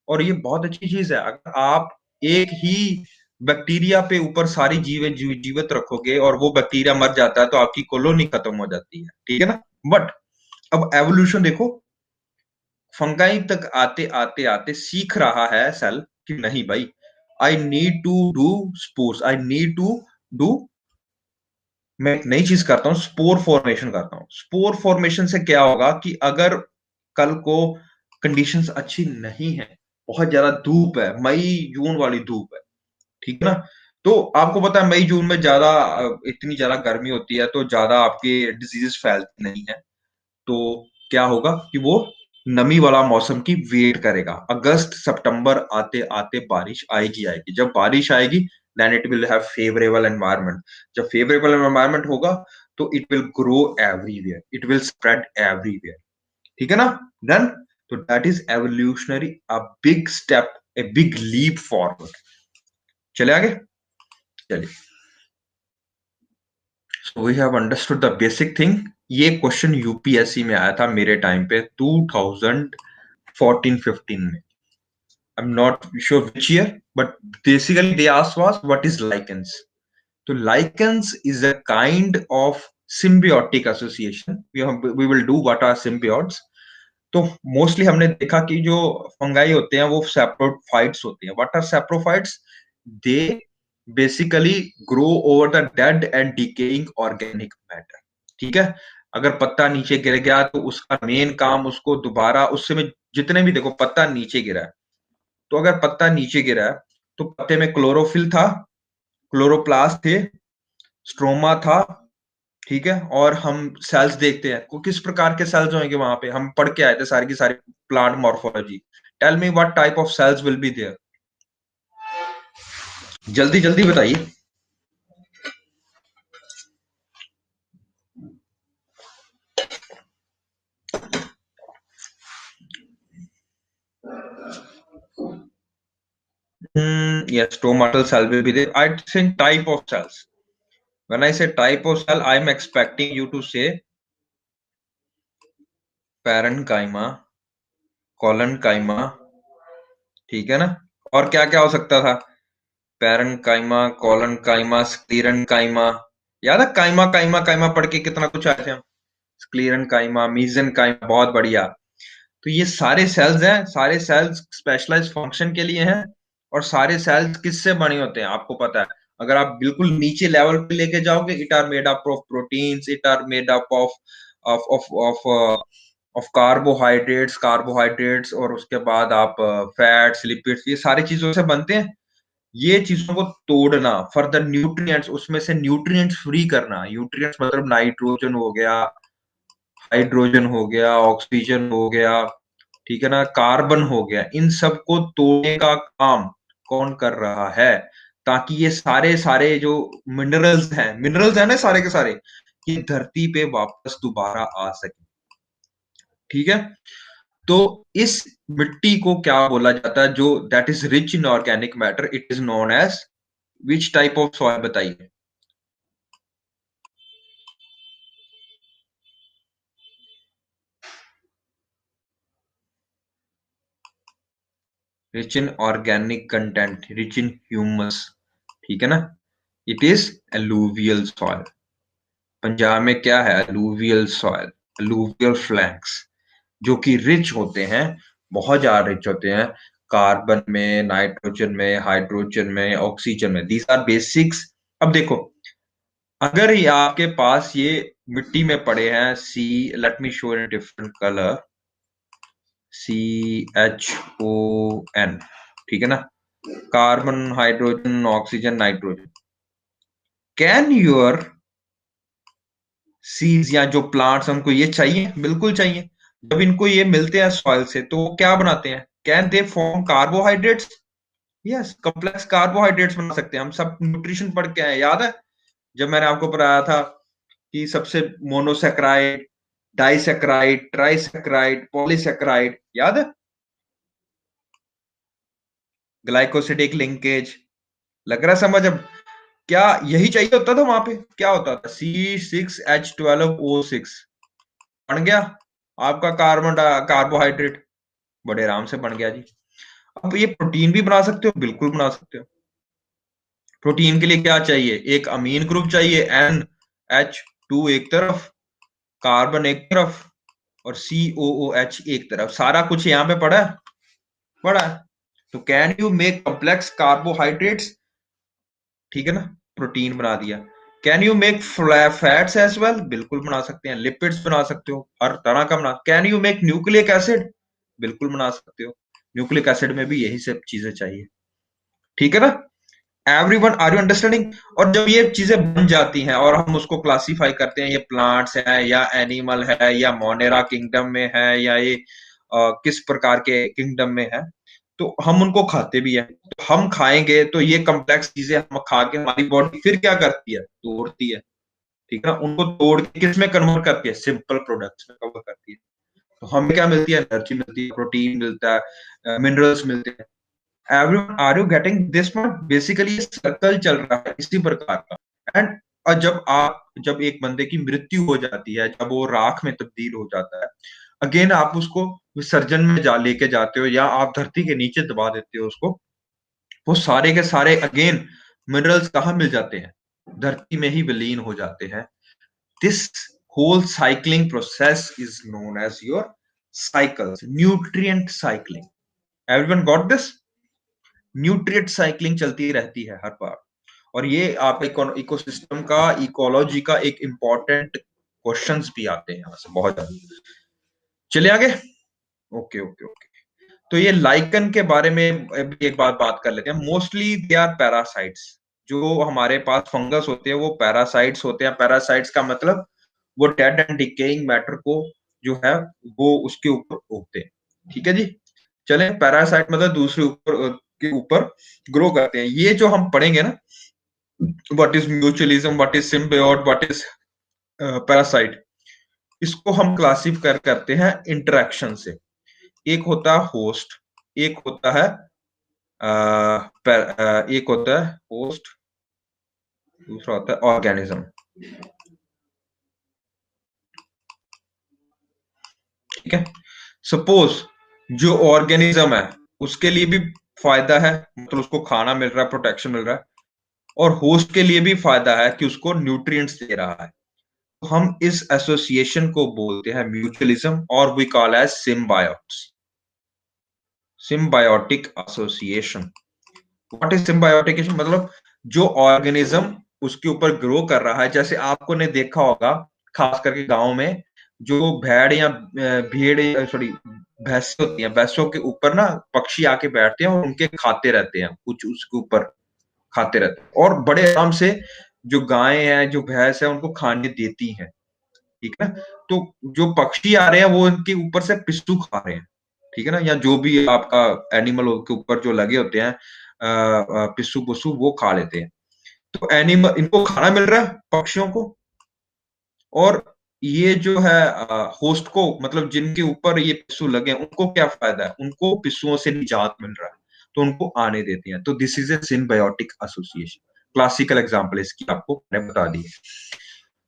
और ये बहुत अच्छी चीज है। अगर आप एक ही बैक्टीरिया पे ऊपर सारी जीवित रखोगे और वो बैक्टीरिया मर जाता है तो आपकी कॉलोनी खत्म हो जाती है, ठीक है ना? बट अब एवोल्यूशन देखो, फंगाई तक आते आते आते सीख रहा है सेल कि नहीं भाई, I need to do spores, I need to do, मैं एक नई चीज करता हूं, स्पोर फॉर्मेशन करता हूं। स्पोर फॉर्मेशन से क्या होगा कि अगर कल को कंडीशंस अच्छी नहीं है, बहुत ज्यादा धूप है, मई जून वाली धूप है, ठीक है ना? तो आपको पता है मई जून में ज्यादा इतनी ज्यादा गर्मी होती है तो ज्यादा आपके डिजीजेस फैलते नहीं है। तो क्या होगा कि वो नमी वाला मौसम की वेट करेगा। अगस्त सितंबर आते आते बारिश आएगी आएगी। जब बारिश आएगी then it will have favourable environment. जब फेवरेबल एनवायरनमेंट होगा तो it will grow everywhere, it will spread everywhere, ठीक है ना? देन तो that is evolutionary, a big step, a big leap forward. चले आगे, चलिए। So we have understood the basic thing. ये क्वेश्चन यूपीएससी में आया था मेरे टाइम पे 2014-15 में। I am not sure which year, but basically they asked was what is lichens. तो lichens is a kind of symbiotic association. We will do what are symbiotes. तो मोस्टली हमने देखा कि जो फंगाई होते हैं वो सैप्रोफाइट्स होते हैं। What are saprophytes? They basically grow over the dead and decaying organic matter, ठीक है? अगर पत्ता नीचे गिर गया तो उसका मेन काम उसको दोबारा, उससे में जितने भी देखो पत्ता नीचे गिरा है, तो अगर पत्ता नीचे गिरा है तो पत्ते में क्लोरोफिल था, क्लोरोप्लास्ट थे, स्ट्रोमा था, ठीक है? और हम सेल्स देखते हैं को किस प्रकार के सेल्स होंगे वहां पे, हम पढ़ के आए थे सारी की सारी plant morphology. Tell me what type of cells will be there, जल्दी जल्दी बताइए। Yes, stomatal cell will be there. I think type of cells. When I say type of cell, I am expecting you to say parenchyma, collenchyma, ठीक है ना? और क्या क्या हो सकता था? Parenchyma, collenchyma, sclerenchyma. याद है काइमा काइमा काइमा पढ़ के कितना कुछ आए थे हम? स्क्लीरेनकाइमा, मीजेनकाइमा, बहुत बढ़िया। तो ये सारे सेल्स हैं, सारे सेल्स स्पेशलाइज्ड फंक्शन के लिए हैं। और सारे सेल्स किससे बने होते हैं आपको पता है? अगर आप बिल्कुल नीचे लेवल पे लेके जाओगे, it are made up of proteins, it are made up of of of of of carbohydrates, carbohydrates, और उसके बाद आप फैट्स, लिपिड्स, ये सारी चीजों से बनते हैं। ये चीजों को तोड़ना फॉर द न्यूट्रिएंट्स, उसमें से न्यूट्रिएंट्स फ्री करना। न्यूट्रिएंट्स मतलब नाइट्रोजन हो गया, हाइड्रोजन हो गया, ऑक्सीजन हो गया, ठीक है ना, कार्बन हो गया, इन सबको तोड़ने का काम कौन कर रहा है? ताकि ये सारे सारे जो मिनरल्स हैं ना सारे के सारे, ये धरती पे वापस दोबारा आ सके, ठीक है? तो इस मिट्टी को क्या बोला जाता है जो that is rich in organic matter? It is known as which type of soil, बताइए? Rich in organic content, rich in humus, ठीक है ना? It is alluvial soil. Punjab में क्या है? एलुवियल सॉइल, एलुवियल फ्लैंक्स, जो कि रिच होते हैं, बहुत ज्यादा रिच होते हैं कार्बन में, नाइट्रोजन में, हाइड्रोजन में, ऑक्सीजन में। These our basics. अब देखो, अगर ये आपके पास ये मिट्टी में पड़े हैं, see, let me show in different colour, CHON, ठीक है ना? Carbon, hydrogen, oxygen, nitrogen. Can your सीज या जो प्लांट्स, हमको ये चाहिए, बिल्कुल चाहिए। जब इनको ये मिलते हैं सॉइल से तो वो क्या बनाते हैं? Can they form carbohydrates? Yes, complex carbohydrates बना सकते हैं। हम सब न्यूट्रिशन पढ़ के आए, याद है जब मैंने आपको पढ़ाया था कि सबसे मोनोसेक्राइड, डाइसेक्राइड, ट्राइसेक्राइड, पॉलीसेक्राइड, याद है? ग्लाइकोसिडिक लिंकेज, लग रहा है समझ अब? क्या यही चाहिए होता था वहां पे? क्या होता था? C6H12O6 बन गया। आपका कार्बोहाइड्रेट बड़े आराम से बन गया जी। अब ये प्रोटीन भी बना सकते हो, बिल्कुल बना सकते हो। प्रोटीन के लिए क्या चाहिए? एक अमीन ग्रुप चाहिए, NH2 एक तरफ, कार्बन एक तरफ और COOH एक तरफ। सारा कुछ यहां पे पड़ा है। तो can you make complex carbohydrates? ठीक है ना, प्रोटीन बना दिया। Can you make fats as well? बिल्कुल बना सकते हैं। लिपिड्स बना सकते हो, हर तरह का बना। Can you make nucleic acid? बिल्कुल बना सकते हो। न्यूक्लिक एसिड में भी यही सब चीजें चाहिए। ठीक है ना? Everyone, are you understanding? और जब ये चीजें बन जाती हैं और हम उसको क्लासिफाई करते हैं, ये प्लांट्स है या एनिमल है या मोनेरा किंगडम में है या ये किस प्रकार के किंगडम में है, तो हम उनको खाते भी हैं। तो हम खाएंगे तो ये कम्प्लेक्स चीजें हम खा के हमारी बॉडी फिर क्या करती है? तोड़ती है। ठीक है ना? उनको तोड़ के किस में कन्वर्ट करती है? सिंपल प्रोडक्ट्स में कन्वर्ट करती है। तो हमें क्या मिलती है? एनर्जी मिलती है, प्रोटीन मिलता है, मिनरल्स मिलते हैं। Everyone, are you getting this point? Basically ये सर्कल चल रहा है इसी प्रकार का। एंड जब एक बंदे की मृत्यु हो जाती है, जब वो राख में तब्दील हो जाता है, अगेन आप उसको विसर्जन में लेके जाते हो या आप धरती के नीचे दबा देते हो उसको, वो सारे के सारे अगेन मिनरल्स कहाँ मिल जाते हैं? धरती में ही विलीन हो जाते हैं। This whole cycling process is known as your cycles, nutrient cycling. Everyone got this? Nutrient cycling चलती रहती है हर बार। और ये आप इकोसिस्टम का, इकोलॉजी का एक इंपॉर्टेंट क्वेश्चंस भी आते हैं यहाँ से बहुत ज्यादा। चलिए आगे। Okay okay okay. तो ये लाइकन के बारे में भी एक बात कर लेते हैं। Mostly they are parasites. जो हमारे पास फंगस होते हैं वो पैरासाइट्स होते हैं। पैरासाइट्स का मतलब वो डेड एंड डिकेइंग मैटर को जो है वो उसके ऊपर उगते हैं। ठीक है जी। चले, पैरासाइट मतलब दूसरे ऊपर के ऊपर ग्रो करते हैं। ये जो हम पढ़ेंगे ना, what is mutualism, what is symbiote, what is parasite, इसको हम क्लासिफाई करते हैं इंटरेक्शन से। एक होता है होस्ट, एक होता है एक होता है होस्ट, दूसरा होता है ऑर्गेनिज्म। ठीक है। सपोज जो ऑर्गेनिज्म है उसके लिए भी फायदा है, मतलब उसको खाना मिल रहा है, प्रोटेक्शन मिल रहा है, और होस्ट के लिए भी फायदा है कि उसको न्यूट्रिएंट्स दे रहा है। तो हम इस एसोसिएशन को बोलते हैं म्यूचुअलिज्म, और we call as symbiotes, symbiotic association. What is symbiotic? मतलब जो ऑर्गेनिज्म उसके ऊपर ग्रो कर रहा है, जैसे आपको ने देखा होगा खास करके गांव में, जो भेड़ या भेड़ सॉरी भैंसें होती हैं, भैंसों के ऊपर ना पक्षी आके बैठते हैं और उनके खाते रहते हैं, कुछ उसके ऊपर खाते रहते हैं, और बड़े आराम से जो गायें हैं, जो भैंस है, उनको खाने देती हैं। ठीक है ना? तो जो पक्षी आ रहे हैं वो इनके ऊपर से पिस्सू खा रहे हैं। ठीक है ना? या जो भी आपका एनिमल के ऊपर जो लगे होते हैं पिस्सू पुस्सू, वो खा लेते हैं। तो एनिमल, इनको खाना मिल रहा है पक्षियों को, और ये जो है होस्ट को, मतलब जिनके ऊपर ये पिस्सू लगे हैं, उनको क्या फायदा है? उनको पिस्सुओं से निजात मिल रहा है, तो उनको आने देते हैं। तो this is a symbiotic association. Classical example इसकी आपको मैंने बता दी है।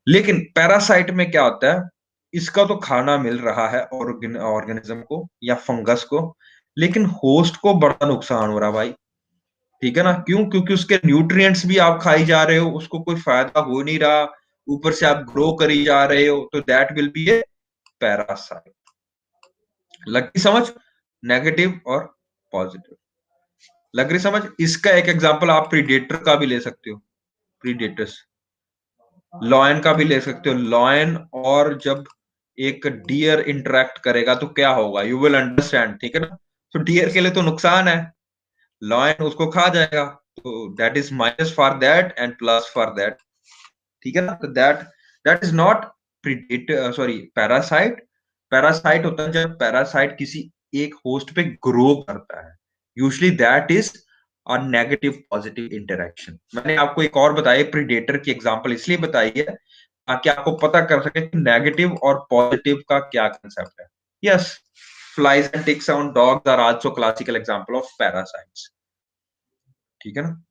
लेकिन पैरासाइट में क्या होता है? इसका तो खाना मिल रहा है ऑर्गेनिज्म को या फंगस को, लेकिन होस्ट को बड़ा नुकसान हो रहा है भाई। ठीक है ना? क्यों? क्योंकि उसके न्यूट्रिएंट्स भी आप खाई जा रहे हो, उसको कोई फायदा हो नहीं रहा, ऊपर से आप ग्रो करी जा रहे हो, तो that will be A parasite. लगी समझ? नेगेटिव और पॉजिटिव लग रही समझ? इसका एक एग्जांपल आप प्रीडेटर का भी ले सकते हो। प्रीडेटर्स, लॉयन का भी ले सकते हो। लॉयन और जब एक डियर इंटरेक्ट करेगा तो क्या होगा? You will understand. ठीक है ना? तो डियर के लिए तो नुकसान है, लॉयन उसको खा जाएगा, तो that is minus for that and plus for that. ठीक है ना? तो that that is not predator, sorry parasite. Parasite होता है जब पैरासाइट किसी एक होस्ट पे ग्रो करता है। यूजली दैट इज और नेगेटिव पॉजिटिव इंटरेक्शन। मैंने आपको एक और बताई प्रीडेटर की एग्जांपल इसलिए बताई है ताकि आपको पता कर सके कि नेगेटिव और पॉजिटिव का क्या कंसेप्ट है। Yes, flies and ticks on dogs are also classical example of parasites. ठीक है ना?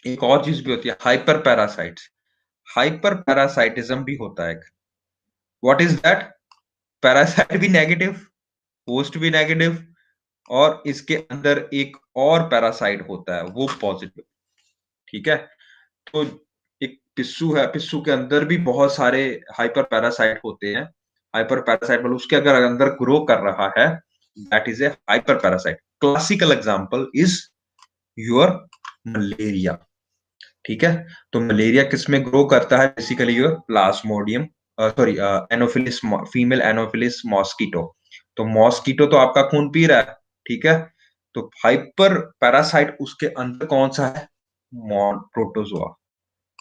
एक और चीज भी होती है, हाइपर पैरासाइट्स। हाइपर पैरासाइटिज्म भी होता है। What is that? पैरासाइट भी नेगेटिव, होस्ट भी नेगेटिव, और इसके अंदर एक और पैरासाइट होता है वो पॉजिटिव। ठीक है, तो एक पिस्सू है, पिस्सू के अंदर भी बहुत सारे हाइपर पैरासाइट होते हैं। हाइपर पैरासाइट मतलब उसके अगर अंदर ग्रो कर रहा है, that is a hyper parasite. Classical example is your malaria. ठीक है, तो मलेरिया किसमें ग्रो करता है? Basically your Plasmodium, sorry, Anopheles, female Anopheles mosquito. तो मॉस्किटो तो आपका खून पी रहा है, ठीक है, तो हाइपर पैरासाइट उसके अंदर कौन सा है? प्रोटोजोआ।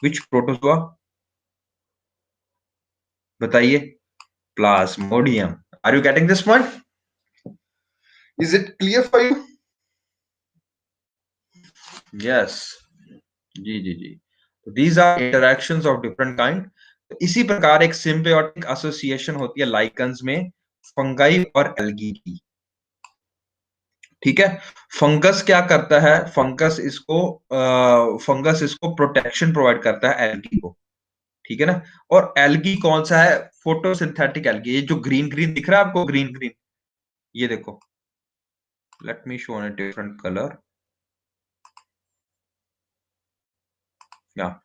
Which protozoa? बताइए। Plasmodium. Are you getting this point? Is it clear for you? Yes, जी जी जी। These are interactions of different kind. इसी प्रकार एक सिम्बियोटिक एसोसिएशन होती है लाइकन्स में फंगाई और एल्गी की। ठीक है, फंगस क्या करता है? फंगस इसको प्रोटेक्शन प्रोवाइड करता है एल्गी को। ठीक है ना, और एल्गी कौन सा है? Photosynthetic algae. ये जो ग्रीन ग्रीन दिख रहा है आपको, ग्रीन ग्रीन, ये देखो, late me show in a different colour. या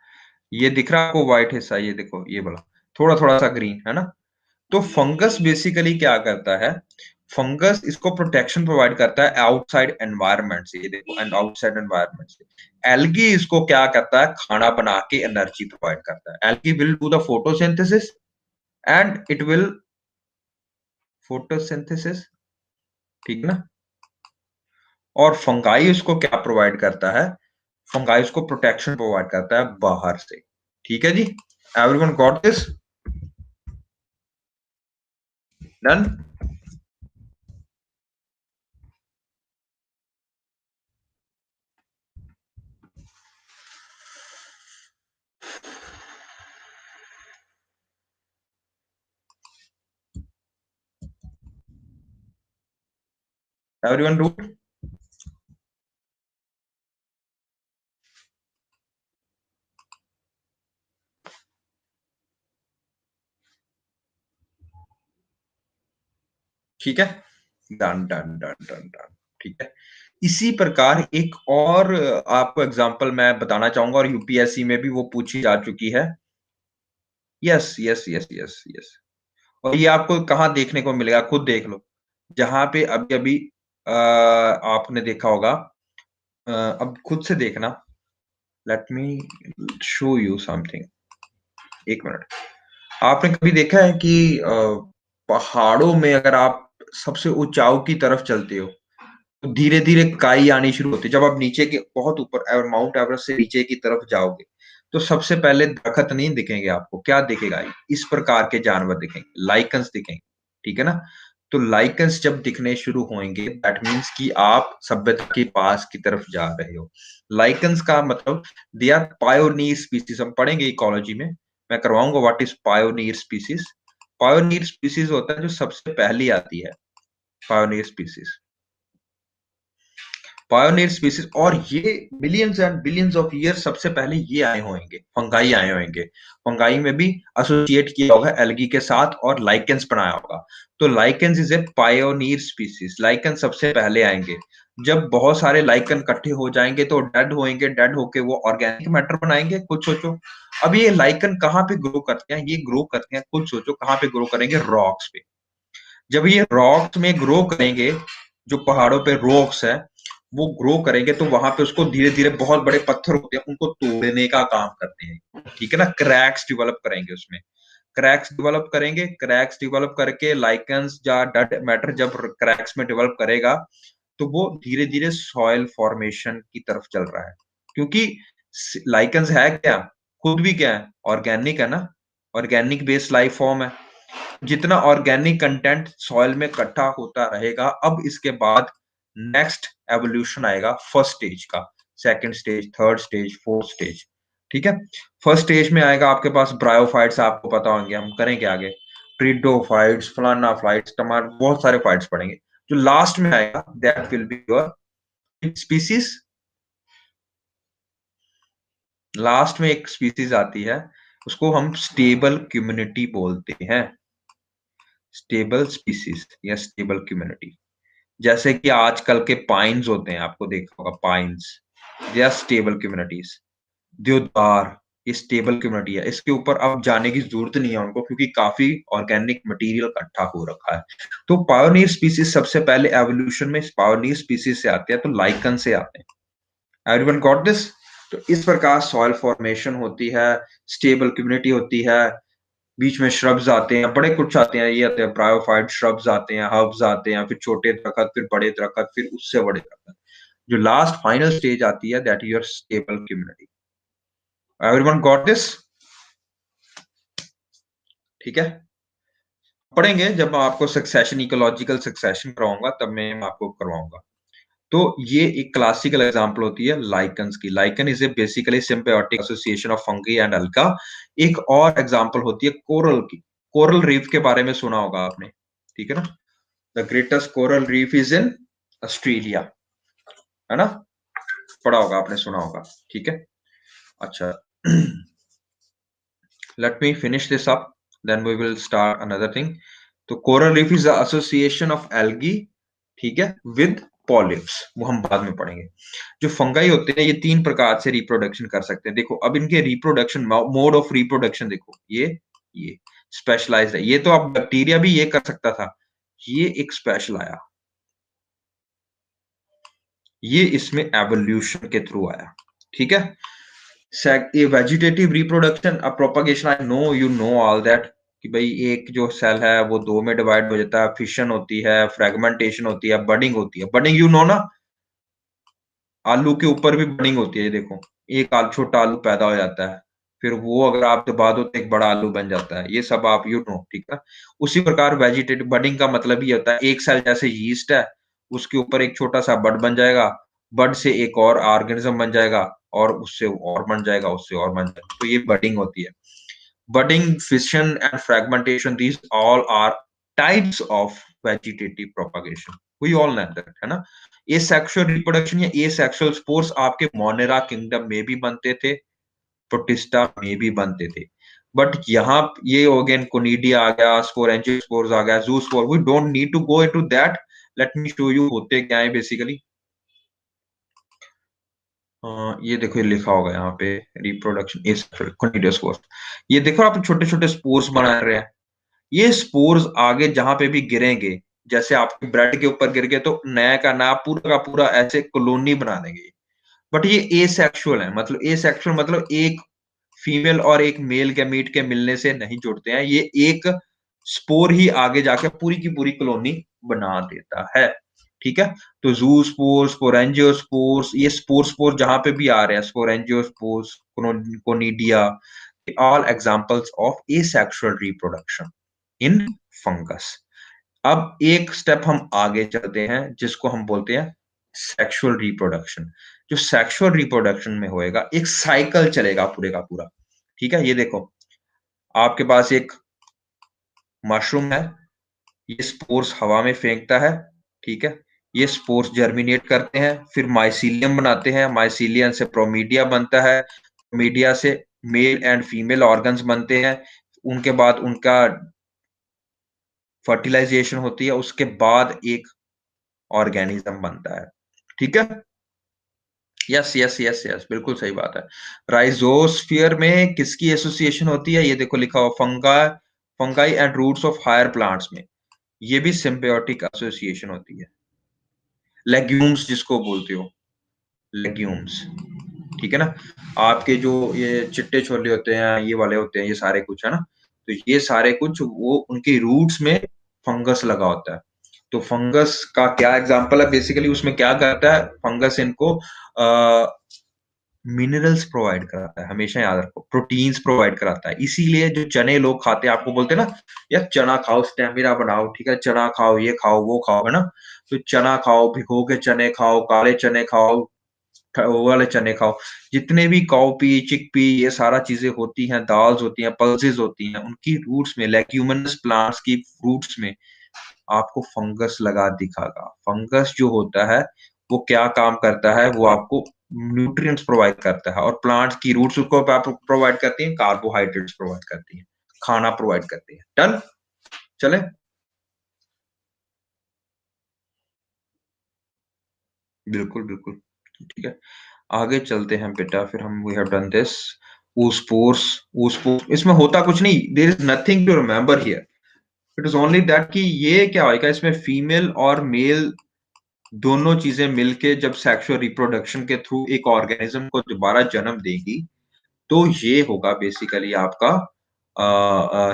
ये दिख रहा है आपको व्हाइट हिस्सा, ये देखो, ये बड़ा थोड़ा थोड़ा सा ग्रीन है ना। तो फंगस बेसिकली क्या करता है? फंगस इसको प्रोटेक्शन प्रोवाइड करता है आउटसाइड एनवायरनमेंट से, ये देखो, एंड आउटसाइड एनवायरनमेंट से। एल्गी इसको क्या करता है? खाना बना के एनर्जी प्रोवाइड करता है। Algae will do the photosynthesis and it will photosynthesis, ठीक है ना। और फंगाई उसको क्या प्रोवाइड करता है? फंगाई उसको प्रोटेक्शन प्रोवाइड करता है बाहर से। ठीक है जी, everyone got this? Done? Everyone do? ठीक है, done done done done done. ठीक है, इसी प्रकार एक और आपको एग्जांपल मैं बताना चाहूंगा, और यूपीएससी में भी वो पूछी जा चुकी है। Yes yes yes yes yes. और ये आपको कहाँ देखने को मिलेगा? खुद देख लो। जहां पे अभी अभी आपने देखा होगा, अब खुद से देखना। Late me show you something. एक मिनट। आपने कभी देखा है कि पहाड़ों में अगर आप सबसे ऊंचाई की तरफ चलते हो, तो धीरे धीरे काई आनी शुरू होती है। जब आप नीचे के बहुत ऊपर माउंट एवरेस्ट से नीचे की तरफ जाओगे, तो सबसे पहले दरख्त नहीं दिखेंगे आपको। क्या दिखेगा? इस प्रकार के जानवर दिखेंगे, लाइकन्स दिखेंगे। ठीक है ना, तो लाइकन्स जब दिखने शुरू होंगे, दैट मीन्स कि आप सभ्यता के पास की तरफ जा रहे हो। लाइकन्स का मतलब दे आर पायोनियर स्पीसीज। हम पढ़ेंगे इकोलॉजी में, मैं करवाऊंगा what is pioneer species. Pioneer species होता है जो सबसे पहली आती है, पायोनियर स्पीसीज। पायोनियर स्पीसीज, और ये millions and billions of year सबसे पहले ये आए होंगे, फंगाई आए होंगे। फंगाई में भी एसोसिएट किया होगा एल्गी के साथ और लाइकेंस बनाया होगा। तो lichens is a pioneer species. Lichen सबसे पहले आएंगे। जब बहुत सारे लाइकन इकट्ठे हो जाएंगे तो डेड होएंगे, डेड होके वो ऑर्गेनिक मैटर बनाएंगे। खुद सोचो, अब ये लाइकन कहाँ पे ग्रो करते हैं? ये ग्रो करते हैं, खुद सोचो कहाँ पे ग्रो करेंगे? रॉक्स पे। जब ये रॉक्स में ग्रो करेंगे, जो पहाड़ों पे रॉक्स है, वो ग्रो करेंगे, तो वहां पे उसको धीरे धीरे, बहुत बड़े पत्थर होते हैं उनको तोड़ने का काम करते हैं। ठीक है ना, क्रैक्स डेवलप करेंगे उसमें। क्रैक्स डेवलप करेंगे, क्रैक्स डेवलप करके लाइकेंस या डेड मैटर जब क्रैक्स में डेवलप करेगा, तो वो धीरे धीरे सॉइल फॉर्मेशन की तरफ चल रहा है। क्योंकि लाइकेंस है क्या? खुद भी क्या है? ऑर्गेनिक है ना, ऑर्गेनिक बेस्ड लाइफ फॉर्म है। जितना ऑर्गेनिक कंटेंट सॉइल में इकट्ठा होता रहेगा, अब इसके बाद नेक्स्ट एवोल्यूशन आएगा फर्स्ट स्टेज का, second stage, third stage, fourth stage. ठीक है, फर्स्ट स्टेज में आएगा आपके पास ब्रायोफाइट्स, आपको पता होंगे, हम करेंगे आगे। ट्रिडोफाइट्स, फलाना फाइट्स, टमाटर, बहुत सारे फाइट्स पढ़ेंगे। जो लास्ट में आएगा that will be your species. Last में एक स्पीसीज आती है, उसको हम स्टेबल कम्युनिटी बोलते हैं। स्टेबल स्पीसीज या स्टेबल कम्युनिटी, जैसे कि आजकल के पाइन्स होते हैं, आपको देखा होगा पाइन्स, या स्टेबल कम्युनिटीज। देवदार, ये स्टेबल कम्युनिटी है, इसके ऊपर अब जाने की जरूरत नहीं है उनको, क्योंकि काफी ऑर्गेनिक मटेरियल इकट्ठा हो रखा है। तो पायोनियर स्पीसीज सबसे पहले एवोल्यूशन में पायोनियर स्पीसीज से आते हैं, तो लाइकन से आते हैं। Everyone got this? तो इस प्रकार सॉइल फॉर्मेशन होती है, स्टेबल कम्युनिटी होती है, बीच में श्रब्स आते हैं, बड़े कुछ आते हैं, ये आते हैं ब्रायोफाइट श्रब्स आते हैं, हर्ब्स आते हैं, फिर छोटे दरख्त, फिर बड़े दरख्त, फिर उससे बड़े दरख्त। जो लास्ट फाइनल स्टेज आती है, that is your stable community. Everyone got this? ठीक है, पढ़ेंगे जब मैं आपको सक्सेशन, इकोलॉजिकल सक्सेशन कराऊंगा, तब मैं आपको करवाऊंगा। तो ये एक क्लासिकल एग्जांपल होती है लाइकन्स की। Lichen is a basically symbiotic association of fungi and alga. एक और एग्जांपल होती है कोरल की। कोरल रीफ के बारे में सुना होगा आपने, ठीक है ना? The greatest coral reef is in Australia, है ना? पढ़ा होगा आपने, सुना होगा, ठीक है। अच्छा, let me finish this up, then we will start another thing. तो coral reef is association of algae, ठीक है, विद पॉलिप्स, वो हम बाद में पढ़ेंगे। जो फंगाई होते हैं, ये 3 प्रकार से रिप्रोडक्शन कर सकते हैं। देखो अब इनके रिप्रोडक्शन, मोड ऑफ रिप्रोडक्शन देखो, ये स्पेशलाइज्ड है। ये तो अब बैक्टीरिया भी ये कर सकता था, ये एक स्पेशल आया, ये इसमें एवोल्यूशन के थ्रू आया, ठीक है। ये वेजिटेटिव रिप्रोडक्शन, अब propagation, I know you know all that, कि भाई एक जो सेल है वो 2 में डिवाइड हो जाता है, फिशन होती है, फ्रेगमेंटेशन होती है, बडिंग होती है। बडिंग यू नो ना, आलू के ऊपर भी बडिंग होती है, ये देखो, एक आलू, छोटा आलू पैदा हो जाता है, फिर वो अगर आप दबा दो तो एक बड़ा आलू बन जाता है, ये सब आप यू नो, ठीक है। उसी प्रकार वेजिटेटिव बडिंग का मतलब ये होता है, एक सेल जैसे यीस्ट है, उसके ऊपर एक छोटा सा बड बन जाएगा, बड से एक और ऑर्गेनिज्म बन जाएगा, और उससे और बन जाएगा, उससे और बन जाएगा, तो ये बडिंग होती है। Budding, fission, and fragmentation, these all are types of vegetative propagation. We all know that, है ना? Asexual reproduction या asexual spores आपके मोनेरा किंगडम में भी बनते थे, प्रोटिस्टा में भी बनते थे। बट यहाँ ये हो गया, कोनिडिया आ गया, स्पोरेंजियोस्पोर्स आ गया, zoospore, we don't need to go into that. Let me show you होते क्या है बेसिकली। ये देखो, ये लिखा होगा यहाँ पे, रिप्रोडक्शन एसेक्सुअल कोनिडियोस्पोर्स। ये देखो, आप छोटे-छोटे स्पोर्स बना रहे हैं। ये स्पोर्स आगे जहां पे भी गिरेंगे, जैसे आपके ब्रेड के ऊपर गिर गए, तो नया का नया पूरा का पूरा ऐसे कॉलोनी बना देंगे। बट ये एसेक्सुअल है, मतलब एसेक्सुअल मतलब एक फीमेल और एक मेल गैमीट के मिलने से नहीं जुड़ते हैं, ये एक स्पोर ही आगे जाके पूरी की पूरी कॉलोनी बना देता है, ठीक है। तो जू स्पोर्स, स्पोरेंजियोस्पोर्स, ये स्पोर जहां पे भी आ रहे हैं, sporangiospores, conidia, all examples of asexual reproduction in fungus। अब एक स्टेप हम आगे चलते हैं, जिसको हम बोलते हैं सेक्सुअल रिप्रोडक्शन। जो सेक्सुअल रिप्रोडक्शन में होएगा, एक साइकिल चलेगा पूरे का पूरा, ठीक है। ये देखो, आपके पास एक मशरूम है, ये स्पोर्स हवा में फेंकता है, ठीक है। ये स्पोर्स जर्मिनेट करते हैं, फिर माइसीलियम बनाते हैं, माइसीलियम से प्रोमीडिया बनता है, मीडिया से मेल एंड फीमेल ऑर्गन्स बनते हैं, उनके बाद उनका फर्टिलाइजेशन होती है, उसके बाद एक ऑर्गेनिज्म बनता है, ठीक है। यस यस यस यस, बिल्कुल सही बात है। राइजोस्फीयर में किसकी एसोसिएशन होती है? ये देखो लिखा हुआ, fungi and roots of higher plants में, ये भी सिम्बायोटिक एसोसिएशन होती है। लेग्यूम्स जिसको बोलते हो, लेग्यूम्स, ठीक है ना। आपके जो ये चिट्टे छोले होते हैं, ये वाले होते हैं, ये सारे कुछ, है ना। तो ये सारे कुछ वो उनके रूट्स में फंगस लगा होता है। तो फंगस का क्या एग्जांपल है, बेसिकली उसमें क्या करता है फंगस, इनको मिनरल्स प्रोवाइड कराता है, हमेशा याद रखो, प्रोटीन्स प्रोवाइड कराता है। इसीलिए जो चने लोग खाते हैं, आपको बोलते हैं ना, यार चना खाओ, स्टेमिना बनाओ, ठीक है, चना खाओ, ये खाओ, वो खाओ, है ना। तो चना खाओ, भिगो के चने खाओ, काले चने खाओ, वो वाले चने खाओ, जितने भी काउपी, चिकपी, ये सारा चीजें होती हैं, दाल्स होती हैं, पल्सेस होती हैं, उनकी रूट्स में, लेग्यूमिनस प्लांट्स की रूट्स में आपको फंगस लगा दिखागा। फंगस जो होता है वो क्या काम करता है, वो आपको न्यूट्रिएंट्स प्रोवाइड करता है, और प्लांट्स की रूट्स को प्रोवाइड करती हैं, कार्बोहाइड्रेट्स प्रोवाइड करती हैं, खाना प्रोवाइड करती है। डन, चले। बिल्कुल, बिल्कुल। ठीक है, आगे चलते हैं बेटा, फिर हम we have done this. oospores oospore इसमें होता कुछ नहीं, there is nothing to remember here. It is only that कि ये क्या होएगा, इसमें फीमेल और मेल दोनों चीज़ें मिलके जब सेक्सुअल रिप्रोडक्शन के थ्रू एक ऑर्गेनिज्म को दोबारा जन्म देगी, तो ये होगा बेसिकली आपका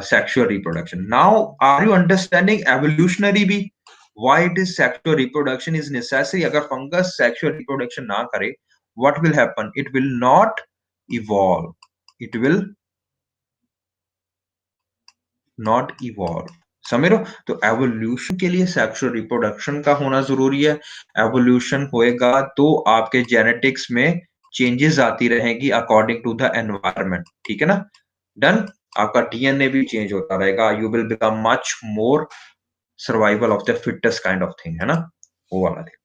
sexual reproduction. Now are you understanding evolutionary भी why it is sexual reproduction is necessary? अगर फंगस सेक्सुअल रिप्रोडक्शन ना करे, what will happen? It will not evolve, it will not evolve. समझ रहे हो? तो एवोल्यूशन के लिए सेक्सुअल रिप्रोडक्शन का होना जरूरी है। एवोल्यूशन होएगा तो आपके जेनेटिक्स में चेंजेस आती रहेगी अकॉर्डिंग टू द एनवायरनमेंट। ठीक है ना? डन। आपका डीएनए भी चेंज होता रहेगा, you will become much more survival of the fittest kind of thing, है ना? वो वाला थिंग।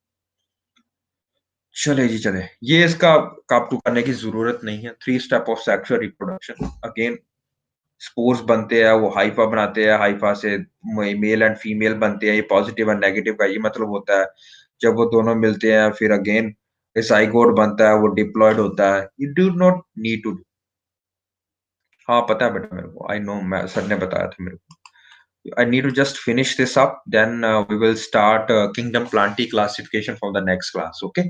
चले जी चले, ये इसका आपको करने की जरूरत नहीं है। 3 step of sexual reproduction. Again spores बनते हैं, वो हाइफा बनाते हैं, हाइफा से मेल एंड फीमेल बनते हैं। ये पॉजिटिव एंड नेगेटिव का ये मतलब होता है। जब वो दोनों मिलते हैं फिर अगेन ज़ाइगोट बनता है, वो डिप्लॉयड होता है। You do not need to. हाँ, पता है बेटा मेरे को। आई नो, मैं सर ने बताया था मेरे को। I need to just finish this up, then we will start kingdom plantae classification from the next class. Okay?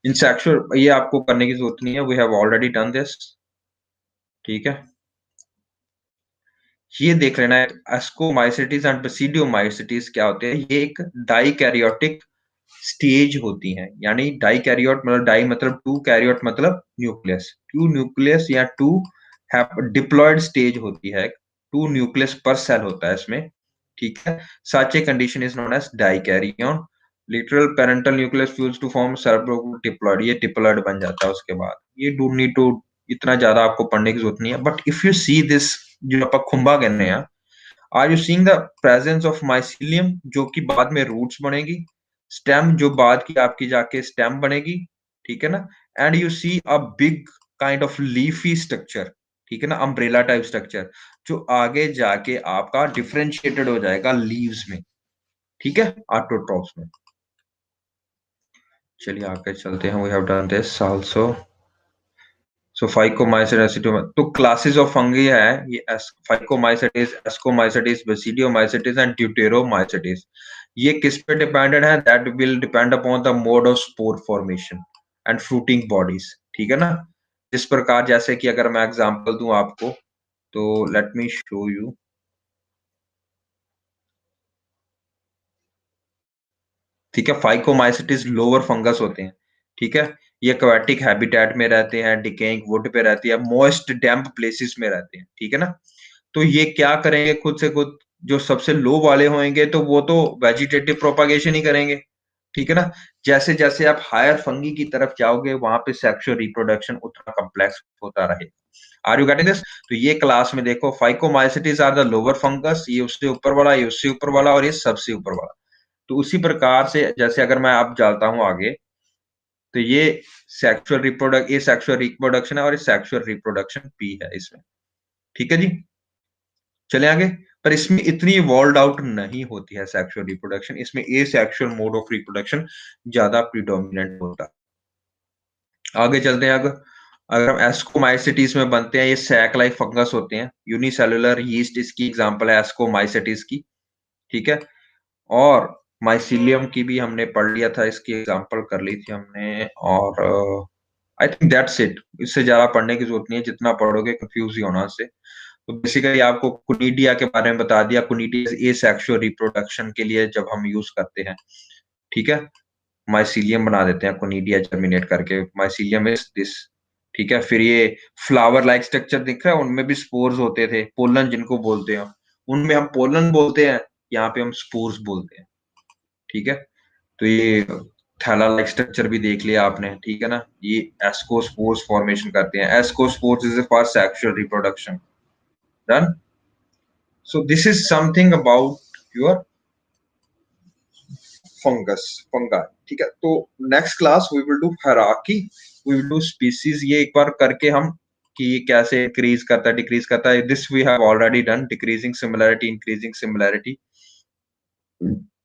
In sexual, ये आपको करने की जरूरत नहीं है। We have already done this. ठीक है? ये देख लेना है एस्कोमाइसिटीज एंड बसिडियोमाइसिटीज क्या होते हैं। ये एक डाइकैरियोटिक स्टेज होती हैं। यानी डाइकैरियोट मतलब डाई मतलब टू, कैरियोट मतलब न्यूक्लियस। टू न्यूक्लियस या टू डिप्लॉयड स्टेज होती है। टू न्यूक्लियस पर सेल होता है इसमें। ठीक है? Such a condition is known as dikaryon. Literal parental nucleus fuse to form cerebro diploid. ये डिप्लॉयड बन जाता है उसके बाद। ये डू नीड टू इतना ज्यादा आपको पढ़ने की जरूरत नहीं है। But if you see this जो आप खुंबा कहने हैं, are you seeing the presence of mycelium जो कि बाद में रूट्स बनेगी, स्टेम जो बाद की आपकी जाके स्टेम बनेगी। ठीक है ना? And you see a big kind of leafy structure. ठीक है ना? अम्ब्रेला टाइप स्ट्रक्चर जो आगे जाके आपका डिफरेंशिएटेड हो जाएगा लीव्स में। ठीक है? ऑटोट्रॉफ्स में। चलिए आगे चलते हैं। We have done this also. So phycomycete एसिडोमा तो क्लासेस ऑफ फंगी है ये। Phycomycetes, ascomycetes, basidiomycetes and deuteromycetes. ये किस पे डिपेंडेंट है? That will depend upon the mode of spore formation and fruiting bodies. ठीक है ना? जिस प्रकार, जैसे कि अगर मैं एग्जांपल दूं आपको, तो लेट मी शो यू। ठीक है? फाइकोमाइसिटिस लोअर फंगस होते हैं। ठीक है? ये एक्वाटिक हैबिटेट में रहते हैं, डिकेइंग वुड पे रहती है, मॉइस्ट डैम्प प्लेसेस में रहते हैं। ठीक है ना? तो ये क्या करेंगे खुद से खुद? जो सबसे लो वाले होंगे तो वो तो वेजिटेटिव प्रोपागेशन ही करेंगे। ठीक है ना? जैसे जैसे आप हायर फंगी की तरफ जाओगे वहां पे सेक्सुअल रिप्रोडक्शन उतना कॉम्प्लेक्स होता रहेगा। Are you getting this? तो ये क्लास में देखो, phycomycetes are the lower fungus. ये उससे ऊपर वाला, ये उससे ऊपर वाला और ये सबसे ऊपर वाला। तो उसी प्रकार से जैसे अगर मैं अब जाता हूं आगे, तो ये सेक्सुअल रिप्रोडक्शन है और ये सेक्सुअल रिप्रोडक्शन बी है इसमें। ठीक है जी? चले आगे। पर इसमें इतनी इवॉल्व आउट नहीं होती है सेक्सुअल रिप्रोडक्शन। इसमें ए सेक्सुअल मोड ऑफ रिप्रोडक्शन ज्यादा प्रीडोमिनेंट होता है। आगे चलते हैं। अगर हम एस्कोमाइसिटीज में बनते हैं, ये सैक लाइक फंगस होते हैं। यूनिसेलुलर यीस्ट इसकी एग्जांपल है एस्कोमाइसिटीज की। ठीक है? और माइसिलियम की भी हमने पढ़ लिया था, इसकी एग्जांपल कर ली थी हमने। और आई थिंक दैट्स इट। इससे ज्यादा पढ़ने की जरूरत नहीं है। जितना पढ़ोगे कंफ्यूज ही होना से। तो बेसिकली आपको कुनिडिया के बारे में बता दिया। कुनिडिया ए सेक्सुअल रिप्रोडक्शन के लिए जब हम यूज करते हैं। ठीक है? माइसिलियम बना देते हैं कुनिडिया जर्मिनेट करके। Mycelium is this. ठीक है? फिर ये फ्लावर लाइक स्ट्रक्चर दिख रहा है, उनमें भी स्पोर्स होते थे, पोलन जिनको बोलते हैं। उनमें हम पोलन बोलते हैं, यहाँ पे हम स्पोर्स बोलते हैं। ठीक है? तो ये थैला लाइक स्ट्रक्चर भी देख लिया आपने। ठीक है ना? ये एस्कोस्पोर्स फॉर्मेशन करते हैं। Ascospores is for sexual reproduction. Done. So this is something about your fungi। ठीक है? तो next class we will do hierarchy, we will do species. ये एक बार करके हम कि ये कैसे इंक्रीज करता है, डिक्रीज करता है। This we have already done, decreasing similarity, increasing similarity.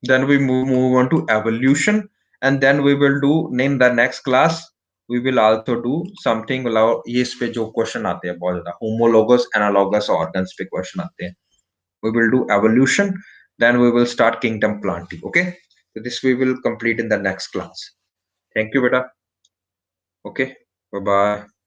Then we move on to evolution and then we will do in the next class we will also do something मतलब ये इस पे जो क्वेश्चन आते हैं बहुत ज्यादा homologous analogous organs पे क्वेश्चन आते हैं. We will do evolution, then we will start kingdom planting. Okay, so this we will complete in the next class. Thank you beta. Okay, bye bye.